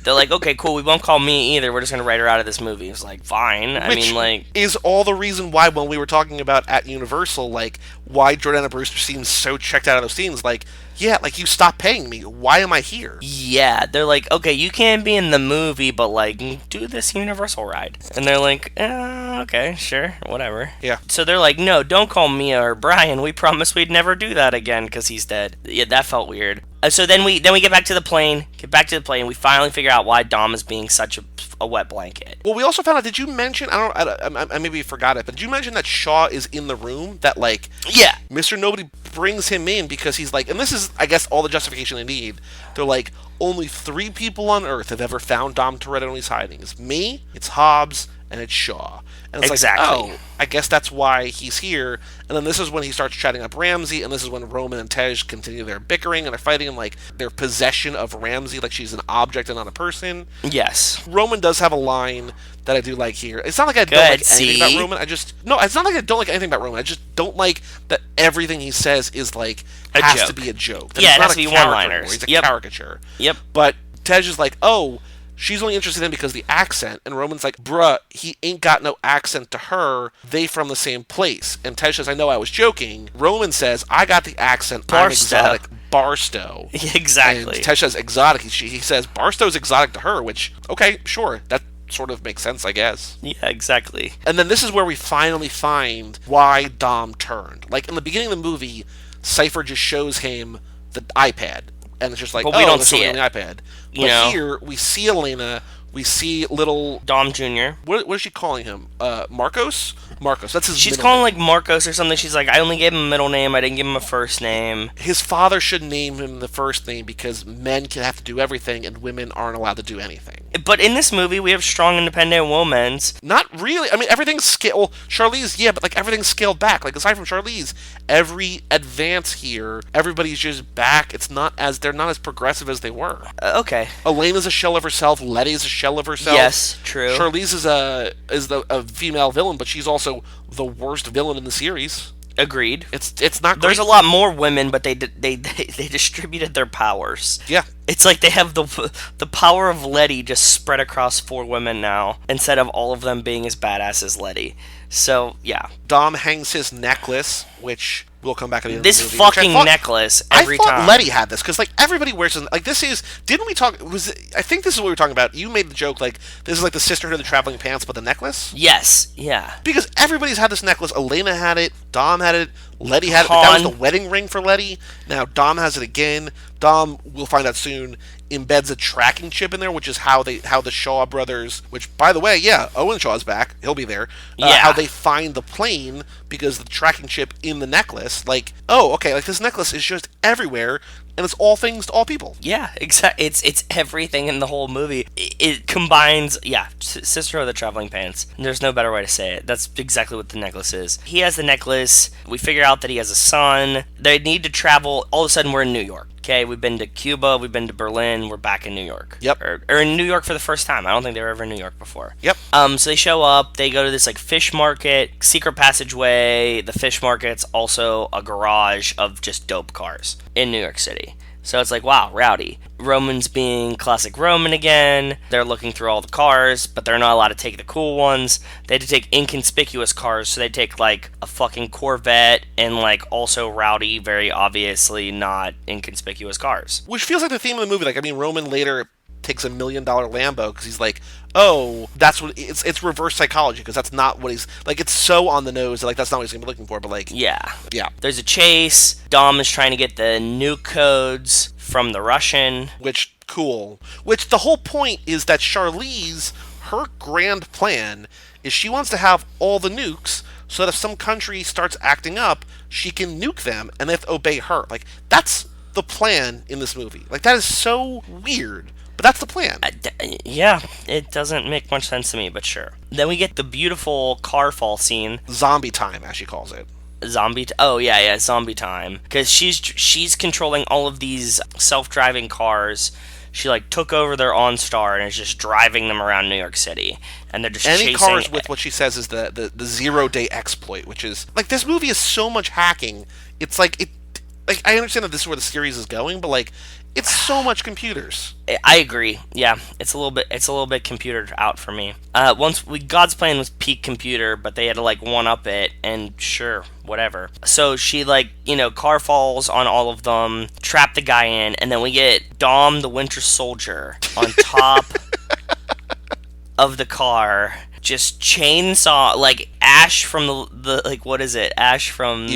They're like, okay, cool, we won't call me either. We're just going to write her out of this movie. It's like, fine. Which is all the reason why, when we were talking about at Universal, like, why Jordana Brewster seems so checked out of those scenes. Like, yeah, like, you stopped paying me. Why am I here? Yeah, they're like, okay, you can't be in the movie, but, like, do this Universal ride. And they're like, okay, sure, whatever. Yeah. So they're like, no, don't call Mia or Brian. We promised we'd never do that again because he's dead. Yeah, that felt weird. So then we get back to the plane. We finally figure out why Dom is being such a wet blanket. Well, we also found out. Did you mention? I maybe forgot it, but did you mention that Shaw is in the room? That like, yeah, Mr. Nobody brings him in because he's like, and this is, I guess, all the justification they need. They're like, only 3 people on Earth have ever found Dom Toretto when he's hiding. It's me, it's Hobbs, and it's Shaw. And it's Exactly. like, oh, I guess that's why he's here. And then this is when he starts chatting up Ramsay, and this is when Roman and Tej continue their bickering, and they're fighting, and, like, their possession of Ramsay, like she's an object and not a person. Yes. Roman does have a line that I do like here. It's not like I don't Good, like anything see? about Roman. No, it's not like I don't like anything about Roman. I just don't like that everything he says is, like, A has joke. to be a joke. That Yeah, it's it not has a to be character one-liners. anymore. He's a Yep. caricature. Yep. But Tej is like, oh, she's only interested in him because of the accent. And Roman's like, bruh, he ain't got no accent to her. They from the same place. And Tej says, I know I was joking. Roman says, I got the accent. I'm Barstow. exotic. Barstow. Exactly. And Tej says exotic. He says Barstow's exotic to her, which, okay, sure. That sort of makes sense, I guess. Yeah, exactly. And then this is where we finally find why Dom turned. Like, in the beginning of the movie, Cypher just shows him the iPad. And it's just like, But we don't there's see something it. on the iPad. You But know? here, we see Elena, we see little... Dom Jr. What is she calling him? Marcos? Marcos, that's his She's middle calling name. like Marcos or something. She's like, I only gave him a middle name. I didn't give him a first name. His father should name him the first name because men can have to do everything and women aren't allowed to do anything. But in this movie, we have strong, independent women. Not really. I mean, everything's scaled. Well, Charlize, yeah, but like everything's scaled back. Like aside from Charlize, every advance here, everybody's just back. They're not as progressive as they were. Okay. Elena's a shell of herself. Letty's a shell of herself. Yes, true. Charlize is a female villain, but she's also the worst villain in the series. Agreed. It's not great. There's a lot more women, but they distributed their powers. Yeah. It's like they have the power of Letty just spread across 4 women now, instead of all of them being as badass as Letty. So, yeah. Dom hangs his necklace, which will come back at the end This of the movie. which I fucking thought- necklace I every thought time. Letty had this because like everybody wears it. Like this is didn't we talk? I think this is what we were talking about. You made the joke like this is like the sisterhood of the traveling pants, but the necklace Yes, yeah. because everybody's had this necklace. Elena had it. Dom had it. Letty had it. That was Han. the wedding ring for Letty. Now Dom has it again. Dom, we'll find out soon, embeds a tracking chip in there, which is how the Shaw brothers, which by the way, yeah, Owen Shaw's back. He'll be there. Yeah. How they find the plane because the tracking chip in the necklace. Like, oh, okay, like this necklace is just everywhere, and it's all things to all people. Yeah, exactly. It's everything in the whole movie. It combines, Sister of the Traveling Pants. There's no better way to say it. That's exactly what the necklace is. He has the necklace. We figure out that he has a son. They need to travel. All of a sudden, we're in New York. Okay, we've been to Cuba, we've been to Berlin, we're back in New York. Yep. Or in New York for the first time. I don't think they were ever in New York before. Yep. So they show up, they go to this like fish market, secret passageway. The fish market's also a garage of just dope cars in New York City. So it's like, wow, rowdy. Roman's being classic Roman again. They're looking through all the cars, but they're not allowed to take the cool ones. They had to take inconspicuous cars, so they take like a fucking Corvette and like also rowdy, very obviously not inconspicuous cars. Which feels like the theme of the movie. Like, I mean, Roman later takes $1 million Lambo because he's like, oh, that's what it's reverse psychology because that's not what he's like. It's so on the nose that like that's not what he's gonna be looking for. But like, Yeah. There's a chase. Dom is trying to get the nuke codes from the Russian. which cool. Which the whole point is that Charlize, her grand plan is she wants to have all the nukes so that if some country starts acting up, she can nuke them and they have to obey her. Like that's the plan in this movie. Like that is so weird. But that's the plan. Yeah, it doesn't make much sense to me, but sure. Then we get the beautiful car fall scene. Zombie time, as she calls it. Zombie time. Because she's controlling all of these self-driving cars. She like took over their OnStar and is just driving them around New York City. And they're just Any chasing... cars with what she says is the 0-day exploit, which is like this movie is so much hacking. It's like I understand that this is where the series is going, but like it's so much computers. I agree. Yeah, it's a little bit computered out for me. God's Plan was peak computer, but they had to like one up it, and sure, whatever. So she like car falls on all of them, trap the guy in, and then we get Dom the Winter Soldier on top of the car, just chainsaw like Ash from the like what is it? Ash from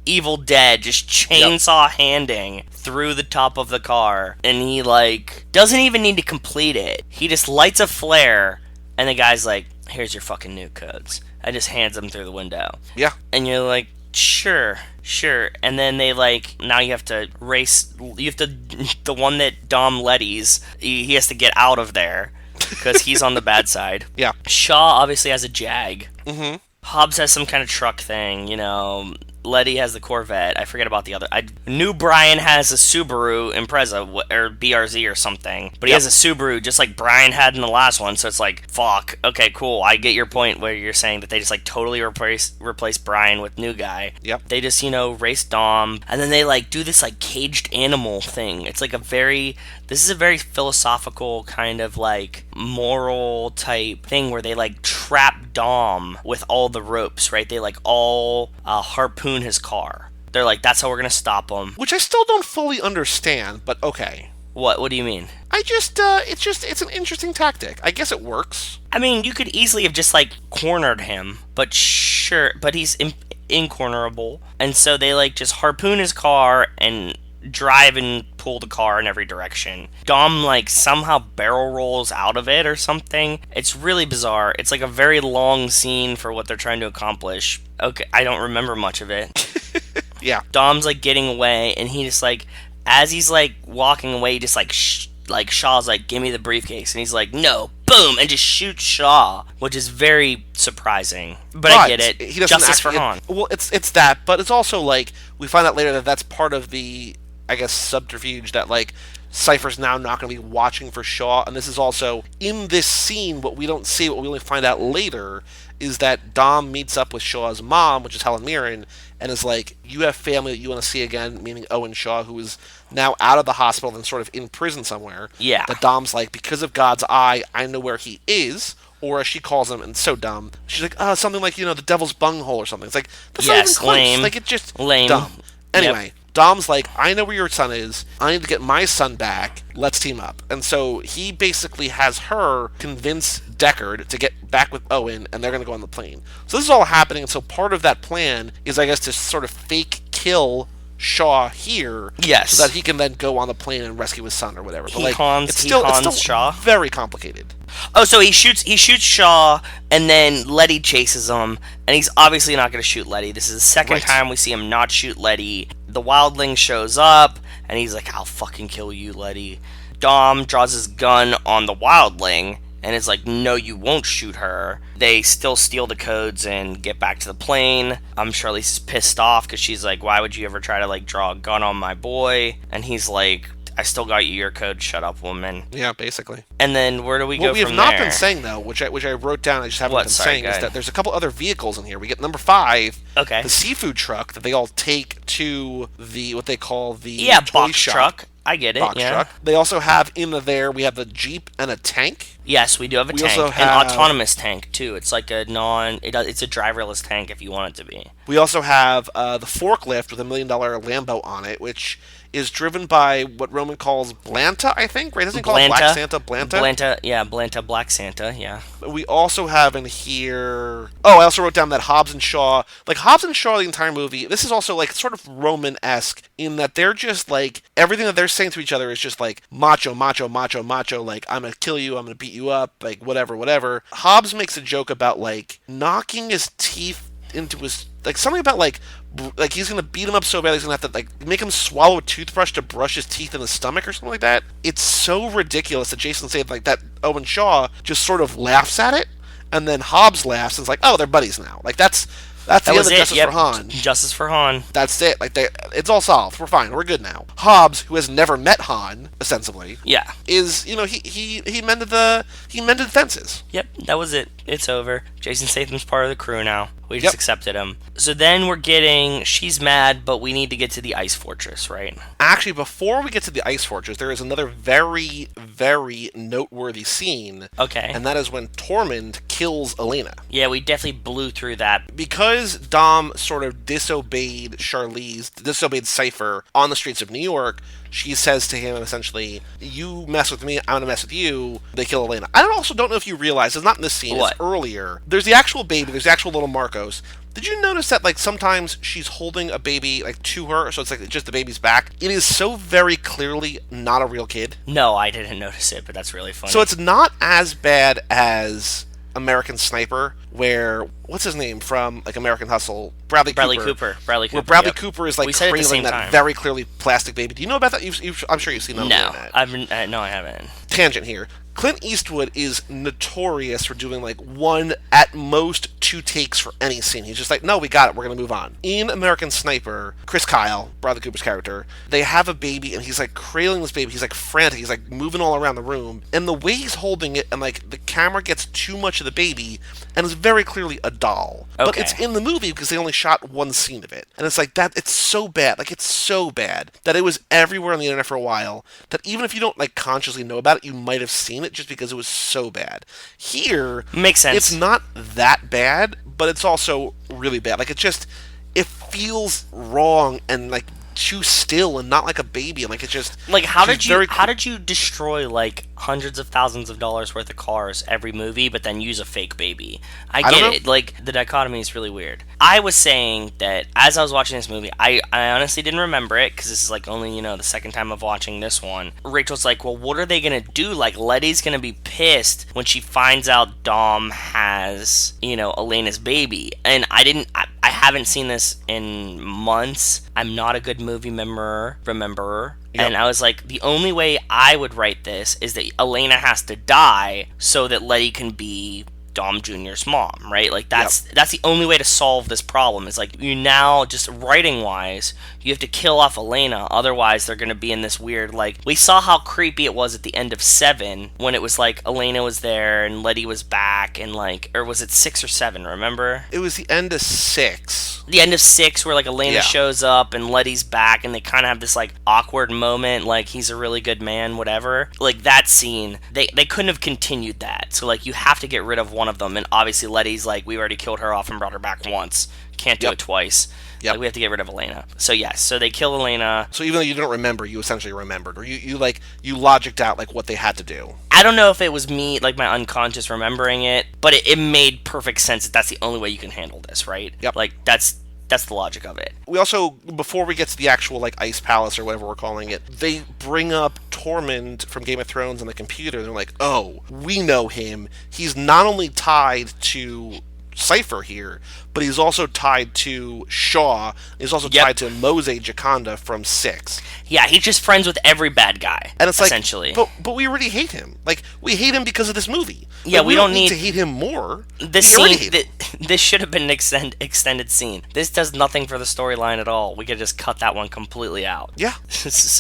Evil Dead, just chainsaw handing through the top of the car, and he like doesn't even need to complete it. He just lights a flare, and the guy's like, "Here's your fucking nuke codes." I just hands them through the window. Yeah. And you're like, sure. And then they like, now you have to race. You have to the one that Dom Letty's. He has to get out of there. because he's on the bad side. Yeah. Shaw obviously has a Jag. Mm-hmm. Hobbs has some kind of truck thing, you know. Letty has the Corvette. I forget about the other. I knew Brian has a Subaru Impreza or BRZ or something, but he has a Subaru just like Brian had in the last one. So it's like, fuck. Okay, cool. I get your point where you're saying that they just like totally replace Brian with new guy. Yep. They just, you know, race Dom, and then they like do this like caged animal thing. It's like this is a very philosophical kind of like moral type thing where they like trap Dom with all the ropes, right? They like all harpoon his car. They're like, that's how we're gonna stop him. Which I still don't fully understand, but okay. What do you mean? It's an interesting tactic. I guess it works. I mean, you could easily have just like cornered him, but sure, but he's incornerable, and so they like just harpoon his car and drive and pull the car in every direction. Dom like somehow barrel rolls out of it or something. It's really bizarre. It's like a very long scene for what they're trying to accomplish. Okay, I don't remember much of it. Yeah. Dom's like getting away, and he just like, as he's like walking away, just like Shaw's like, give me the briefcase, and he's like, no, boom, and just shoots Shaw, which is very surprising. But I get it. He doesn't Justice for Han. Well, it's that, but it's also like we find out later that that's part of the, I guess, subterfuge that like Cypher's now not going to be watching for Shaw, and this is also in this scene. What we don't see, what we only find out later, is that Dom meets up with Shaw's mom, which is Helen Mirren, and is like, you have family that you want to see again, meaning Owen Shaw, who is now out of the hospital and sort of in prison somewhere. Yeah. That Dom's like, because of God's eye, I know where he is, or as she calls him, and so dumb, she's like, something like, you know, the devil's bunghole or something. It's like, that's not even close. Lame. Like, it's just lame. Dumb. Anyway. Yep. Dom's like, I know where your son is. I need to get my son back. Let's team up. And so he basically has her convince Deckard to get back with Owen, and they're going to go on the plane. So this is all happening, and so part of that plan is, I guess, to sort of fake kill Shaw here, yes, so that he can then go on the plane and rescue his son or whatever. But it's still Shaw. Very complicated. Oh, so he shoots Shaw, and then Letty chases him, and he's obviously not going to shoot Letty. This is the second time we see him not shoot Letty. The wildling shows up, and he's like, I'll fucking kill you, Letty. Dom draws his gun on the wildling, and is like, no, you won't shoot her. They still steal the codes and get back to the plane. Charlize is pissed off because she's like, why would you ever try to like draw a gun on my boy? And he's like, I still got you your code, shut up, woman. Yeah, basically. And then where do we go from there? What we have not been saying, though, which I wrote down, I just haven't been saying, is that there's a couple other vehicles in here. We get number 5, okay, the seafood truck that they all take to the, what they call the toy box shop. Truck. I get it, Box truck. They also have in there, we have the Jeep and a tank. Yes, we do have a tank. Also have an autonomous tank, too. It's like it's a driverless tank if you want it to be. We also have the forklift with $1 million Lambo on it, which is driven by what Roman calls Blanta, I think, right? Doesn't he call it Black Santa? Blanta, Black Santa, yeah. We also have in here... Oh, I also wrote down that Hobbs and Shaw... Like, Hobbs and Shaw, the entire movie, this is also, like, sort of Roman-esque in that they're just, like... Everything that they're saying to each other is just, like, macho, macho, macho, macho. Like, I'm gonna kill you, I'm gonna beat you up, like, whatever, whatever. Hobbs makes a joke about, like, knocking his teeth into his... Like, something about, like he's gonna beat him up so bad he's gonna have to like make him swallow a toothbrush to brush his teeth in his stomach or something like that. It's so ridiculous that Jason said like that. Owen Shaw just sort of laughs at it, and then Hobbs laughs and it's like, oh, they're buddies now. Like that's the end of Justice for Han. Justice for Han. That's it. Like it's all solved. We're fine. We're good now. Hobbs, who has never met Han, ostensibly, is he mended the fences. Yep, that was it. It's over. Jason Statham's part of the crew now. We just accepted him. So then we're getting, she's mad, but we need to get to the Ice Fortress, right? Actually, before we get to the Ice Fortress, there is another very, very noteworthy scene. Okay. And that is when Tormund kills Elena. Yeah, we definitely blew through that. Because Dom sort of disobeyed Cypher on the streets of New York, she says to him, essentially, you mess with me, I'm going to mess with you. They kill Elena. I also don't know if you realize, it's not in this scene, it's earlier. There's the actual baby, there's the actual little Marcos. Did you notice that, like, sometimes she's holding a baby, like, to her, so it's, like, just the baby's back? It is so very clearly not a real kid. No, I didn't notice it, but that's really funny. So it's not as bad as American Sniper, where, what's his name from, like, American Hustle? Bradley Cooper. Where Bradley Cooper is, like, cradling that very clearly plastic baby. Do you know about that? I'm sure you've seen that on the internet. No, I haven't. Tangent here. Clint Eastwood is notorious for doing like one, at most two takes for any scene. He's just like, no, we got it, we're gonna move on. In American Sniper, Chris Kyle, Bradley Cooper's character, they have a baby and he's like cradling this baby, he's like frantic, he's like moving all around the room, and the way he's holding it, and like the camera gets too much of the baby, and it's very clearly a doll. Okay. But it's in the movie because they only shot one scene of it. And it's like that, it's so bad, like it's so bad that it was everywhere on the internet for a while, that even if you don't like consciously know about it, you might have seen it just because it was so bad. Here, makes sense. It's not that bad, but it's also really bad. Like it feels wrong and like too still and not like a baby, and like it's just like how did you destroy like hundreds of thousands of dollars worth of cars every movie but then use a fake baby? I get it. Like the dichotomy is really weird. I was saying that as I was watching this movie, I honestly didn't remember it because this is like only the second time of watching this one. Rachel's like, well, what are they gonna do? Like Letty's gonna be pissed when she finds out Dom has Elena's baby, and I haven't seen this in months. I'm not a good movie rememberer. Yep. And I was like, the only way I would write this is that Elena has to die so that Letty can be Dom Jr.'s mom, right? Like that's the only way to solve this problem. Is like you now just writing wise, you have to kill off Elena, otherwise they're gonna be in this weird like we saw how creepy it was at the end of 7 when it was like Elena was there and Letty was back and like, or was it 6 or 7? Remember? It was the end of 6. The end of 6 where like Elena shows up and Letty's back and they kind of have this like awkward moment, like he's a really good man, whatever. Like that scene, they couldn't have continued that. So like you have to get rid of one of them, and obviously Letty's like, we already killed her off and brought her back once. Can't do it twice. Like, we have to get rid of Elena. So yes, so they kill Elena. So even though you don't remember, you essentially remembered, or you logicked out like what they had to do. I don't know if it was me, like my unconscious remembering it, but it made perfect sense that that's the only way you can handle this, right? Yep. Like that's the logic of it. We also, before we get to the actual like ice palace or whatever we're calling it, they bring up Tormund from Game of Thrones on the computer. They're like, oh, we know him. He's not only tied to Cypher here, but he's also tied to Shaw. He's also tied to Mose Jaconda from 6. Yeah, he's just friends with every bad guy, and it's essentially. Like, but we already hate him. Like, we hate him because of this movie. Yeah, like, we don't need to hate him more. This scene, this should have been an extended scene. This does nothing for the storyline at all. We could just cut that one completely out. Yeah.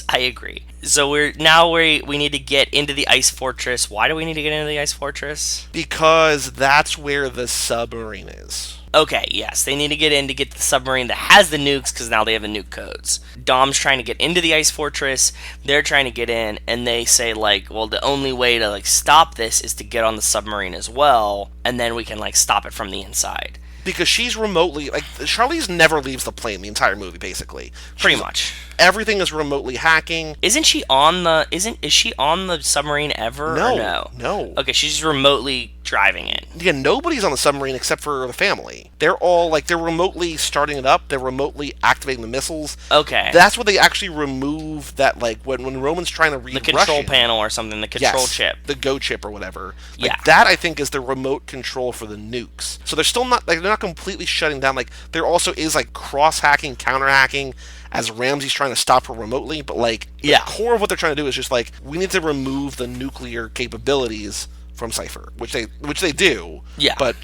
I agree. So we need to get into the ice fortress. Why do we need to get into the ice fortress? Because that's where the submarine is. Okay, yes, they need to get in to get the submarine that has the nukes, because now they have the nuke codes. Dom's trying to get into the ice fortress, they're trying to get in, and they say, like, well, the only way to, like, stop this is to get on the submarine as well, and then we can, like, stop it from the inside. Because she's remotely, like, Charlize never leaves the plane the entire movie, basically. Pretty much. Everything is remotely hacking. Is she on the submarine ever? No. Okay, she's just remotely driving it. Yeah, nobody's on the submarine except for the family. They're all, like, they're remotely starting it up. They're remotely activating the missiles. Okay. That's what they actually remove that, like, when Roman's trying to read the control Russian, panel or something, the control chip. The Go chip or whatever. Like, that, I think, is the remote control for the nukes. So they're still not, like, they're not completely shutting down. Like, there also is, like, cross-hacking, counter-hacking, as Ramsey's trying to stop her remotely, but, like, the core of what they're trying to do is just, like, we need to remove the nuclear capabilities from Cypher, which they do. Yeah. But,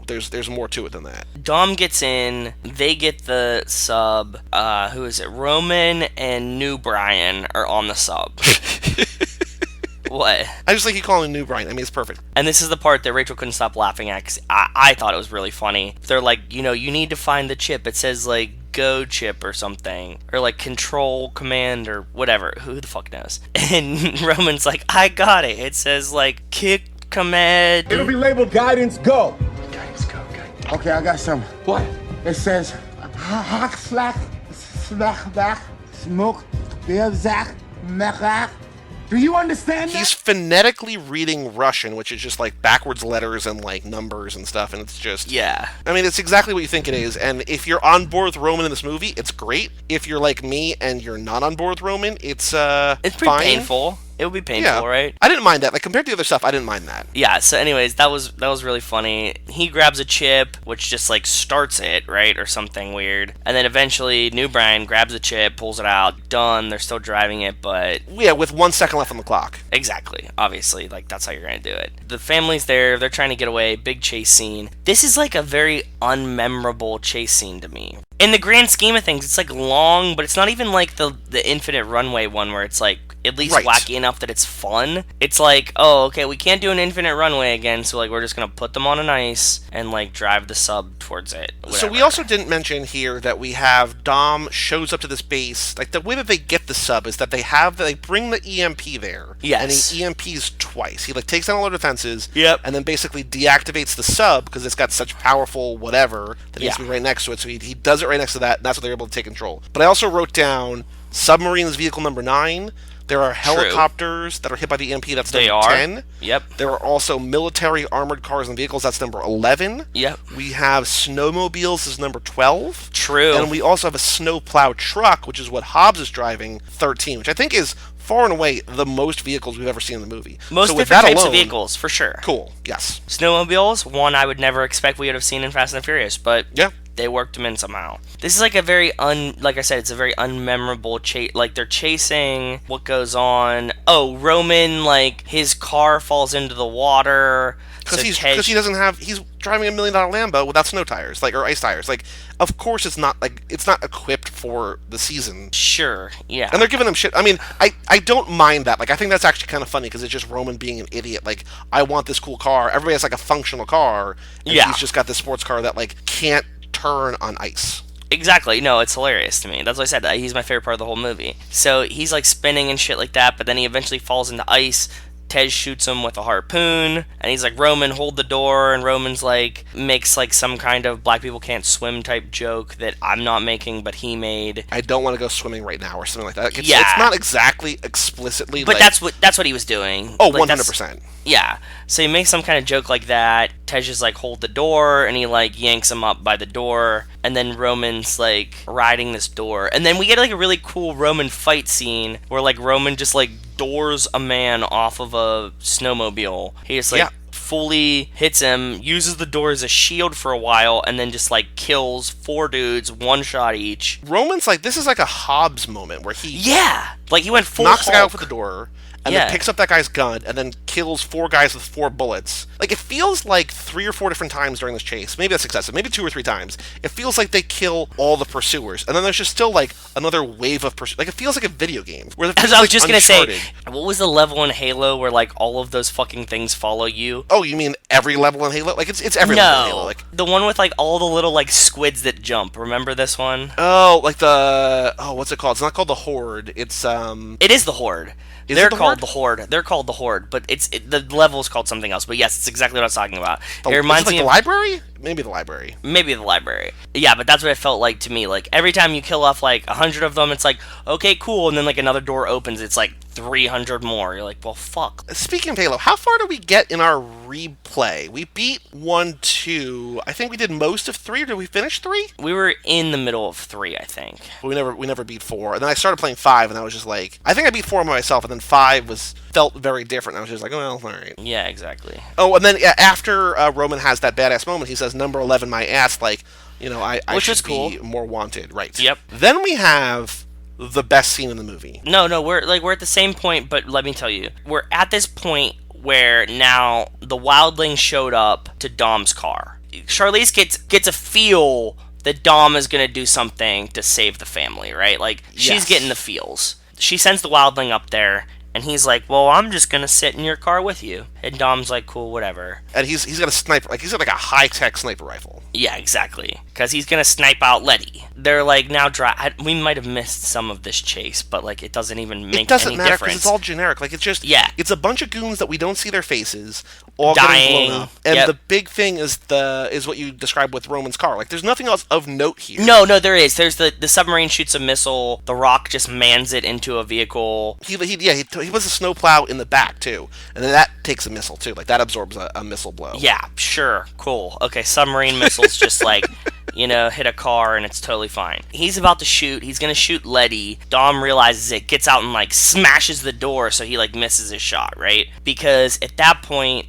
there's more to it than that. Dom gets in, they get the sub, who is it? Roman and New Brian are on the sub. What? I just like you calling New Brian. I mean, it's perfect. And this is the part that Rachel couldn't stop laughing at, because I thought it was really funny. They're like, you need to find the chip. It says, like, Go chip or something, or like control command or whatever. Who the fuck knows? And Roman's like, I got it. It says like kick command. It'll be labeled guidance go. Guidance go. Okay, I got some. What? It says hack slack slack back smoke beer zack mech. Do you understand that? He's phonetically reading Russian, which is just like backwards letters and like numbers and stuff, and it's just... Yeah. I mean, it's exactly what you think it is, and if you're on board with Roman in this movie, it's great. If you're like me and you're not on board with Roman, it's pretty fine. painful. It would be painful, right? I didn't mind that. Like, compared to the other stuff, I didn't mind that. Yeah, so anyways, that was really funny. He grabs a chip, which just, like, starts it, right? Or something weird. And then eventually, New Brian grabs a chip, pulls it out, done. They're still driving it, but... Yeah, with 1 second left on the clock. Exactly. Obviously, like, that's how you're gonna do it. The family's there, they're trying to get away, big chase scene. This is, like, a very unmemorable chase scene to me. In the grand scheme of things, it's, like, long, but it's not even, like, the infinite runway one where it's, like, at least wacky enough that it's fun. It's like, oh, okay, we can't do an infinite runway again, so like we're just gonna put them on an ice and like drive the sub towards it. Whatever. So we also didn't mention here that we have Dom shows up to this base. Like the way that they get the sub is that they bring the EMP there. Yes. And he EMPs twice. He like takes down all the defenses. Yep. And then basically deactivates the sub because it's got such powerful whatever that needs to be right next to it. So he does it right next to that, and that's what they're able to take control. But I also wrote down submarine is vehicle number 9. There are helicopters that are hit by the EMP. That's number 10. Yep. There are also military armored cars and vehicles. That's number 11. Yep. We have snowmobiles is number 12. True. And we also have a snowplow truck, which is what Hobbs is driving, 13, which I think is far and away the most vehicles we've ever seen in the movie. Most different types of vehicles, for sure. Cool, yes. Snowmobiles, one I would never expect we would have seen in Fast and the Furious, but yeah. They worked them in somehow. This is like a very like I said, it's a very unmemorable chase. Like they're chasing. What goes on? Oh, Roman, like his car falls into the water because he doesn't have. He's driving $1 million Lambo without snow tires, like or ice tires. Like, of course, it's not equipped for the season. Sure, yeah. And they're giving him shit. I mean, I don't mind that. Like, I think that's actually kind of funny because it's just Roman being an idiot. Like, I want this cool car. Everybody has like a functional car, and he's just got this sports car that like can't turn on ice. Exactly. No, it's hilarious to me. That's what I said. He's my favorite part of the whole movie. So he's like spinning and shit like that, but then he eventually falls into ice. Tej shoots him with a harpoon, and he's like, Roman, hold the door, and Roman's like, makes like some kind of black people can't swim type joke that I'm not making, but he made. I don't want to go swimming right now, or something like that. It's not exactly explicitly, but like, that's what he was doing. Oh, like, 100%. Yeah. So he makes some kind of joke like that. Tej is like, hold the door, and he like yanks him up by the door, and then Roman's like riding this door, and then we get like a really cool Roman fight scene where like Roman just like doors a man off of a snowmobile. He just like fully hits him, uses the door as a shield for a while, and then just like kills 4 dudes, 1 shot each. Roman's like, this is like a Hobbs moment where he like he went full knocks the guy Hulk. off with the door. And then picks up that guy's gun, and then kills 4 guys with 4 bullets. Like, it feels like 3 or 4 different times during this chase. Maybe that's excessive. Maybe 2 or 3 times. It feels like they kill all the pursuers. And then there's just still, like, another wave of pursuers. Like, it feels like a video game. Where As I was just going to say, what was the level in Halo where, like, all of those fucking things follow you? Oh, you mean every level in Halo? Like, it's every level in Halo. Like, the one with, like, all the little, like, squids that jump. Remember this one? Oh, like the... Oh, what's it called? It's not called the Horde. It's, It is the Horde. They're called the Horde. They're called the Horde, but the level is called something else. But yes, it's exactly what I was talking about. It reminds me of the library? Maybe the library. Maybe the library. Yeah, but that's what it felt like to me. Like every time you kill off like 100 of them, it's like, okay, cool, and then like another door opens, it's like 300 more. You're like, well, fuck. Speaking of Halo, how far did we get in our replay? We beat 1, 2. I think we did most of 3. Or did we finish 3? We were in the middle of 3, I think. But we never beat 4. And then I started playing 5, and I was just like, I think I beat 4 by myself, and then 5 felt very different. I was just like, well, all right. Yeah, exactly. Oh, and then after Roman has that badass moment, he says, number 11, my ass, like, you know, I should be more wanted. Right. Yep. Then we have the best scene in the movie. No, we're at the same point, but let me tell you, we're at this point where now the wildling showed up to Dom's car. Charlize gets a feel that Dom is gonna do something to save the family, right? Like she's getting the feels. She sends the wildling up there. And he's like, well, I'm just going to sit in your car with you. And Dom's like, cool, whatever. And he's got a sniper, like he's got like a high-tech sniper rifle. Yeah, exactly. Because he's going to snipe out Letty. They're like, now we might have missed some of this chase, but like it doesn't even make any difference. It doesn't matter because it's all generic. Like it's just, it's a bunch of goons that we don't see their faces, all getting blown up. And the big thing is what you described with Roman's car. Like there's nothing else of note here. No, there is. There's the submarine shoots a missile. The Rock just mans it into a vehicle. He puts a snowplow in the back too, and then that takes a missile too. Like that absorbs a missile blow. Yeah, sure, cool. Okay, submarine missiles just like hit a car and it's totally fine. He's about to shoot. He's going to shoot Letty. Dom realizes it, gets out and, like, smashes the door so he, like, misses his shot, right? Because at that point,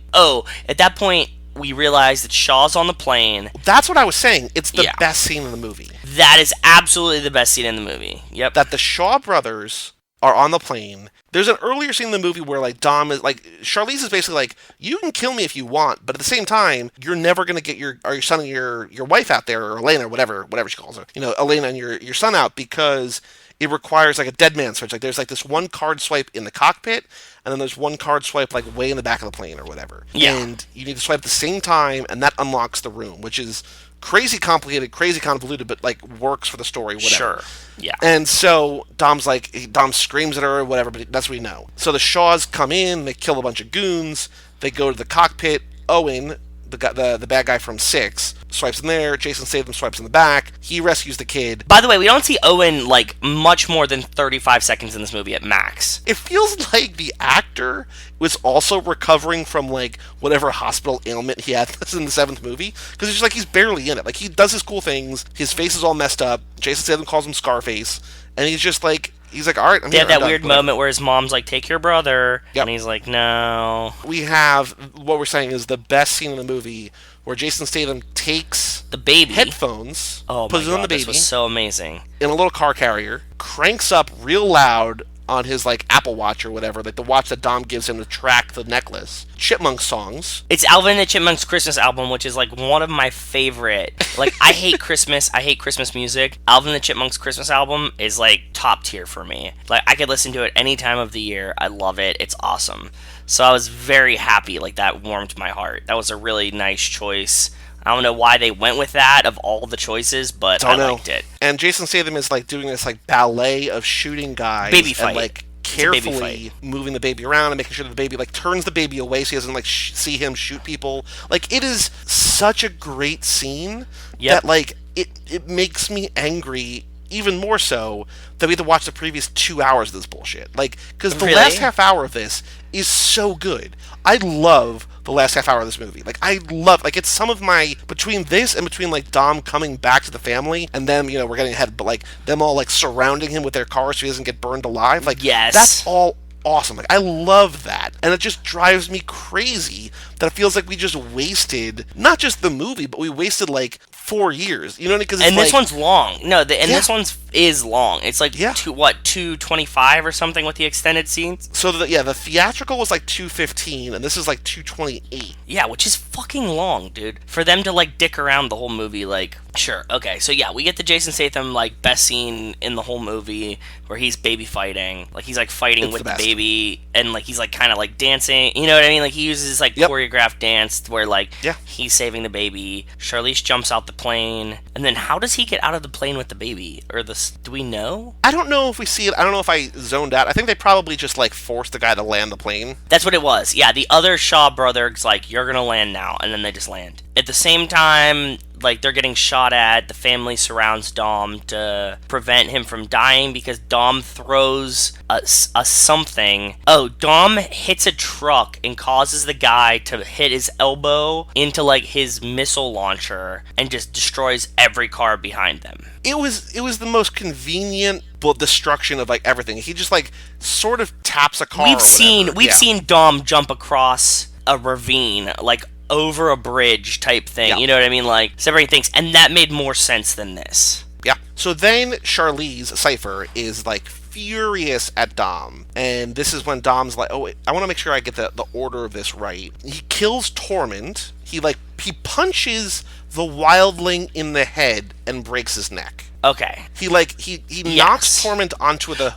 we realize that Shaw's on the plane. That's what I was saying. It's the best scene in the movie. That is absolutely the best scene in the movie. Yep. That the Shaw brothers are on the plane. There's an earlier scene in the movie where, like, Dom is, like, Charlize is basically like, you can kill me if you want, but at the same time, you're never going to get your son and your wife out there, or Elena, or whatever she calls her, Elena and your son out, because it requires, like, a dead man search. Like, there's, like, this one card swipe in the cockpit, and then there's one card swipe, like, way in the back of the plane or whatever. Yeah. And you need to swipe at the same time, and that unlocks the room, which is crazy complicated, crazy convoluted, but, like, works for the story, whatever. Sure. Yeah. And so Dom screams at her or whatever, but that's what we know. So the Shaws come in, they kill a bunch of goons, they go to the cockpit. Owen, the bad guy from 6, swipes in there. Jason Statham swipes in the back. He rescues the kid. By the way, we don't see Owen, like, much more than 35 seconds in this movie at max. It feels like the actor was also recovering from, like, whatever hospital ailment he had in the 7th movie. Because it's just like he's barely in it. Like, he does his cool things. His face is all messed up. Jason Statham calls him Scarface. And he's just like... He's like, all right, I'm They here. have that weird moment where his mom's like, take your brother. Yep. And he's like, no. We have, what we're saying is the best scene in the movie, where Jason Statham takes the baby headphones, puts it on the baby, this was so amazing, in a little car carrier, cranks up real loud on his, like, Apple Watch or whatever, like the watch that Dom gives him to track the necklace. Chipmunk songs. It's Alvin and the Chipmunks' Christmas album, which is, like, one of my favorite. Like, I hate Christmas. I hate Christmas music. Alvin and the Chipmunks' Christmas album is, like, top tier for me. Like, I could listen to it any time of the year. I love it. It's awesome. So I was very happy. Like, that warmed my heart. That was a really nice choice. I don't know why they went with that of all the choices, but I liked it. And Jason Statham is, like, doing this, like, ballet of shooting guys. Baby fight. And, like, carefully moving the baby around and making sure that the baby, like, turns the baby away so he doesn't, like, see him shoot people. Like, it is such a great scene that, like, it makes me angry even more so that we have to watch the previous 2 hours of this bullshit. Like, because the last half hour of this is so good. I love the last half hour of this movie. Like, it's some of my, between this and between, like, Dom coming back to the family, and them, we're getting ahead, but, like, them all, like, surrounding him with their cars so he doesn't get burned alive. Like, yes. That's all awesome. Like, I love that. And it just drives me crazy that it feels like we just wasted, not just the movie, but we wasted, like, 4 years. You know what I mean? And this one's long. No, this one's is long. It's like 2:25 or something with the extended scenes. So the theatrical was like 2:15, and this is like 2:28. Yeah, which is fucking long, dude. For them to, like, dick around the whole movie, like, sure, okay. So yeah, we get the Jason Statham, like, best scene in the whole movie where he's baby fighting. Like, he's, like, fighting with the baby, and, like, he's, like, kind of, like, dancing. You know what I mean? Like, he uses, like, choreographed dance where, like, he's saving the baby. Charlize jumps out the plane, and then how does he get out of the plane with the baby? Or do we know? I don't know if we see it. I don't know if I zoned out. I think they probably just, like, forced the guy to land the plane. That's what it was. Yeah, the other Shaw brothers, like, you're gonna land now, and then they just land. At the same time, like, they're getting shot at. The family surrounds Dom to prevent him from dying because Dom throws a something. Oh, Dom hits a truck and causes the guy to hit his elbow into, like, his missile launcher and just destroys every car behind them. It was the most convenient destruction of, like, everything. He just, like, sort of taps a car. We've seen Dom jump across a ravine, like, over a bridge type thing, you know what I mean? Like, separating things, and that made more sense than this. Yeah. So then Charlize Cypher is, like, furious at Dom, and this is when Dom's like, oh, wait, I want to make sure I get the order of this right. He kills Tormund. He punches the wildling in the head and breaks his neck. Okay. He knocks Tormund onto the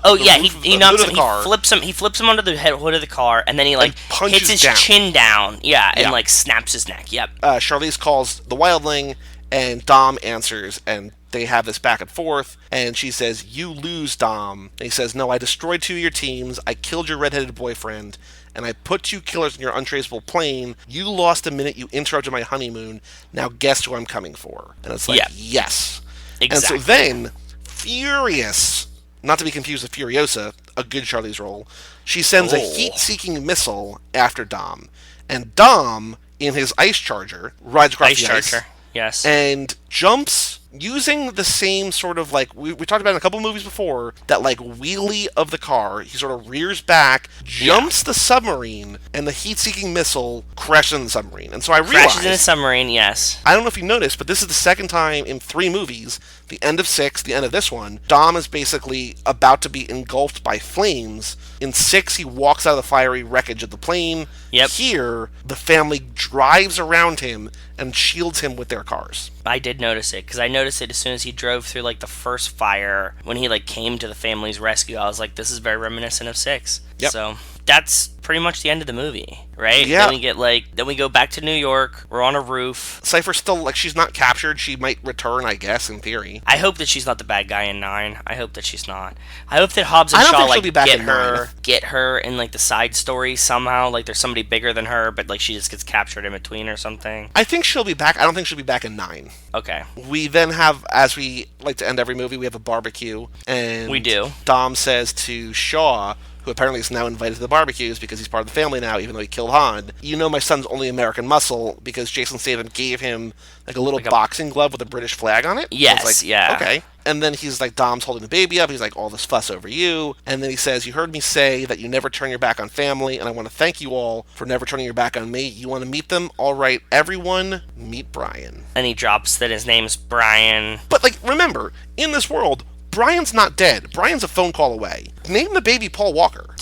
he knocks him. The car. He flips him onto the hood of the car, and then he, like, hits his chin down. And like, snaps his neck. Yep. Charlize calls the wildling, and Dom answers, and they have this back and forth, and she says, "You lose, Dom." And he says, "No, I destroyed 2 of your teams. I killed your redheaded boyfriend, and I put 2 killers in your untraceable plane. You lost the minute you interrupted my honeymoon. Now guess who I'm coming for?" And it's like, yes. Exactly. And so then, furious, not to be confused with Furiosa, a good Charlize role, she sends a heat-seeking missile after Dom. And Dom, in his ice charger, rides across the ice. Yes. And jumps using the same sort of, like, we talked about in a couple movies before, that, like, wheelie of the car. He sort of rears back, jumps the submarine, and the heat-seeking missile crashes in the submarine. And so I realized... Crashes in a submarine, yes. I don't know if you noticed, but this is the second time in 3 movies, the end of 6, the end of this one, Dom is basically about to be engulfed by flames. In 6, he walks out of the fiery wreckage of the plane. Yep. Here, the family drives around him and shields him with their cars. I did notice it, because I noticed it as soon as he drove through, like, the first fire. When he, like, came to the family's rescue, I was like, this is very reminiscent of 6. Yep. So, that's pretty much the end of the movie, right? Yeah. Then we go back to New York, we're on a roof. Cypher's still, like, she's not captured. She might return, I guess, in theory. I hope that she's not the bad guy in 9. I hope that she's not. I hope that Hobbs and I don't Shaw, think she'll like, be back in 9. get her in, like, the side story somehow. Like, there's somebody bigger than her, but, like, she just gets captured in between or something. I think she'll be back. I don't think she'll be back in 9. Okay. We then have, as we like to end every movie, we have a barbecue. And We do. Dom says to Shaw, who apparently is now invited to the barbecues because he's part of the family now, even though he killed Han, you know my son's only American muscle because Jason Statham gave him like a little boxing glove with a British flag on it. Yes, So it's like, yeah. Okay. And then he's like, Dom's holding the baby up. He's like, all this fuss over you. And then he says, you heard me say that you never turn your back on family, and I want to thank you all for never turning your back on me. You want to meet them? All right, everyone, meet Brian. And he drops that his name's Brian. But, like, remember, in this world, Brian's not dead. Brian's a phone call away. Name the baby Paul Walker.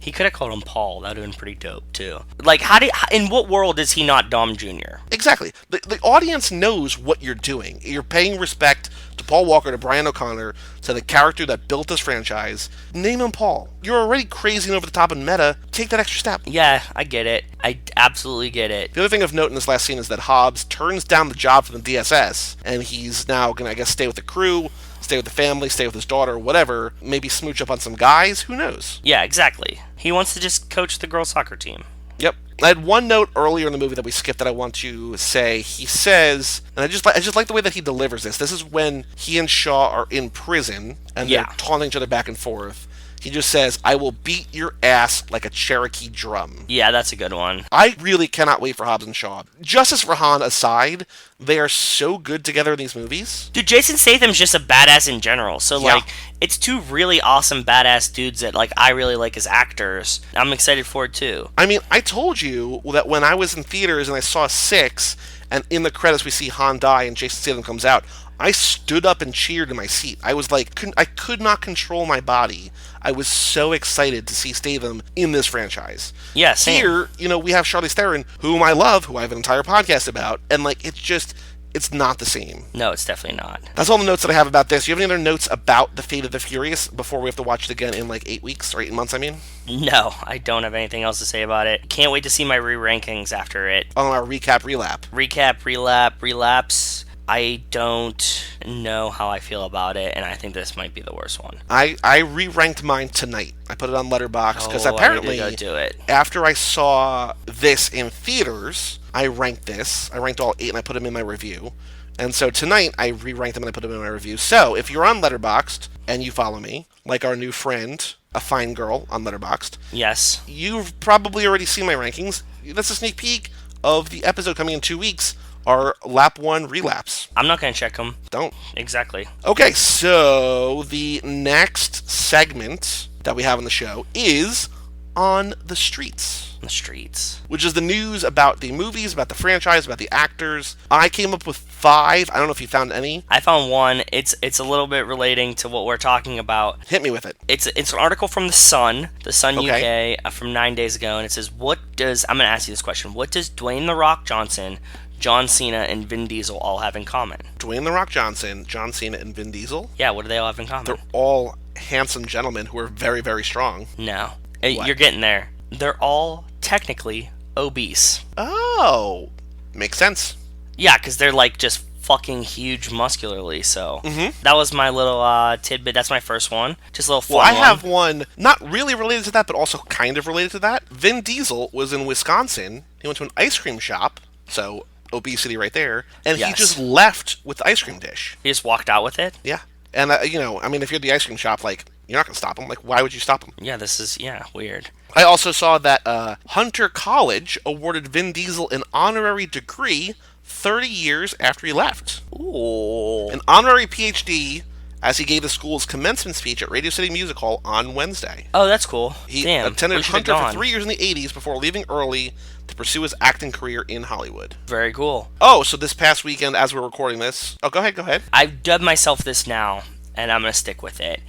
He could have called him Paul. That would have been pretty dope, too. Like, in what world is he not Dom Jr.? Exactly. The audience knows what you're doing. You're paying respect to Paul Walker, to Brian O'Connor, to the character that built this franchise. Name him Paul. You're already crazy and over the top in meta. Take that extra step. Yeah, I get it. I absolutely get it. The other thing of note in this last scene is that Hobbs turns down the job from the DSS, and he's now going to, I guess, stay with the crew, stay with the family, stay with his daughter, whatever. Maybe smooch up on some guys. Who knows? Yeah, exactly. He wants to just coach the girls' soccer team. Yep. I had one note earlier in the movie that we skipped that I want to say. He says, and I just like the way that he delivers this. This is when he and Shaw are in prison, and they're taunting each other back and forth. He just says, I will beat your ass like a Cherokee drum. Yeah, that's a good one. I really cannot wait for Hobbs and Shaw. Justice for Han aside, they are so good together in these movies. Dude, Jason Statham's just a badass in general. So, like, it's two really awesome badass dudes that, like, I really like as actors. I'm excited for it, too. I mean, I told you that when I was in theaters and I saw 6, and in the credits we see Han die and Jason Statham comes out, I stood up and cheered in my seat. I was like, I could not control my body. I was so excited to see Statham in this franchise. Yeah, same. Here, you know, we have Charlize Theron, whom I love, who I have an entire podcast about, and, like, it's not the same. No, it's definitely not. That's all the notes that I have about this. Do you have any other notes about The Fate of the Furious before we have to watch it again in, like, 8 weeks, or 8 months, I mean? No, I don't have anything else to say about it. Can't wait to see my re-rankings after it. Oh, our recap, relap. Recap, relapse. I don't know how I feel about it, and I think this might be the worst one. I re-ranked mine tonight. I put it on Letterboxd because apparently, I need to go do it. After I saw this in theaters, I ranked this. I ranked all 8 and I put them in my review. And so tonight, I re-ranked them and I put them in my review. So if you're on Letterboxd and you follow me, like our new friend, a fine girl on Letterboxd, yes, you've probably already seen my rankings. That's a sneak peek of the episode coming in 2 weeks. Our Lap 1 relapse. I'm not going to check them. Don't. Exactly. Okay, so the next segment that we have on the show is On the Streets. The Streets. Which is the news about the movies, about the franchise, about the actors. I came up with 5. I don't know if you found any. I found one. It's a little bit relating to what we're talking about. Hit me with it. It's an article from The Sun okay. UK, from 9 days ago, and it says, I'm going to ask you this question. What does Dwayne "The Rock" Johnson, John Cena, and Vin Diesel all have in common? Dwayne "The Rock" Johnson, John Cena, and Vin Diesel? Yeah, what do they all have in common? They're all handsome gentlemen who are very, very strong. No. You're getting there. They're all technically obese. Oh, makes sense. Yeah, because they're like just fucking huge muscularly, so Mm-hmm. that was my little tidbit. That's my first one. Just a little fun Well, I have one not really related to that, but also kind of related to that. Vin Diesel was in Wisconsin. He went to an ice cream shop, so obesity right there, and Yes. he just left with the ice cream dish. He just walked out with it? Yeah. And, I mean, if you're at the ice cream shop, like, you're not going to stop him. Like, why would you stop him? Yeah, this is, weird. I also saw that Hunter College awarded Vin Diesel an honorary degree 30 years after he left. Ooh. An honorary PhD as he gave the school's commencement speech at Radio City Music Hall on Wednesday. Oh, that's cool. He Damn, attended we should've Hunter for gone. 3 years in the 80s before leaving early to pursue his acting career in Hollywood. Very cool. Oh, so this past weekend, as we're recording this... Oh, go ahead. I've dubbed myself this now, and I'm going to stick with it.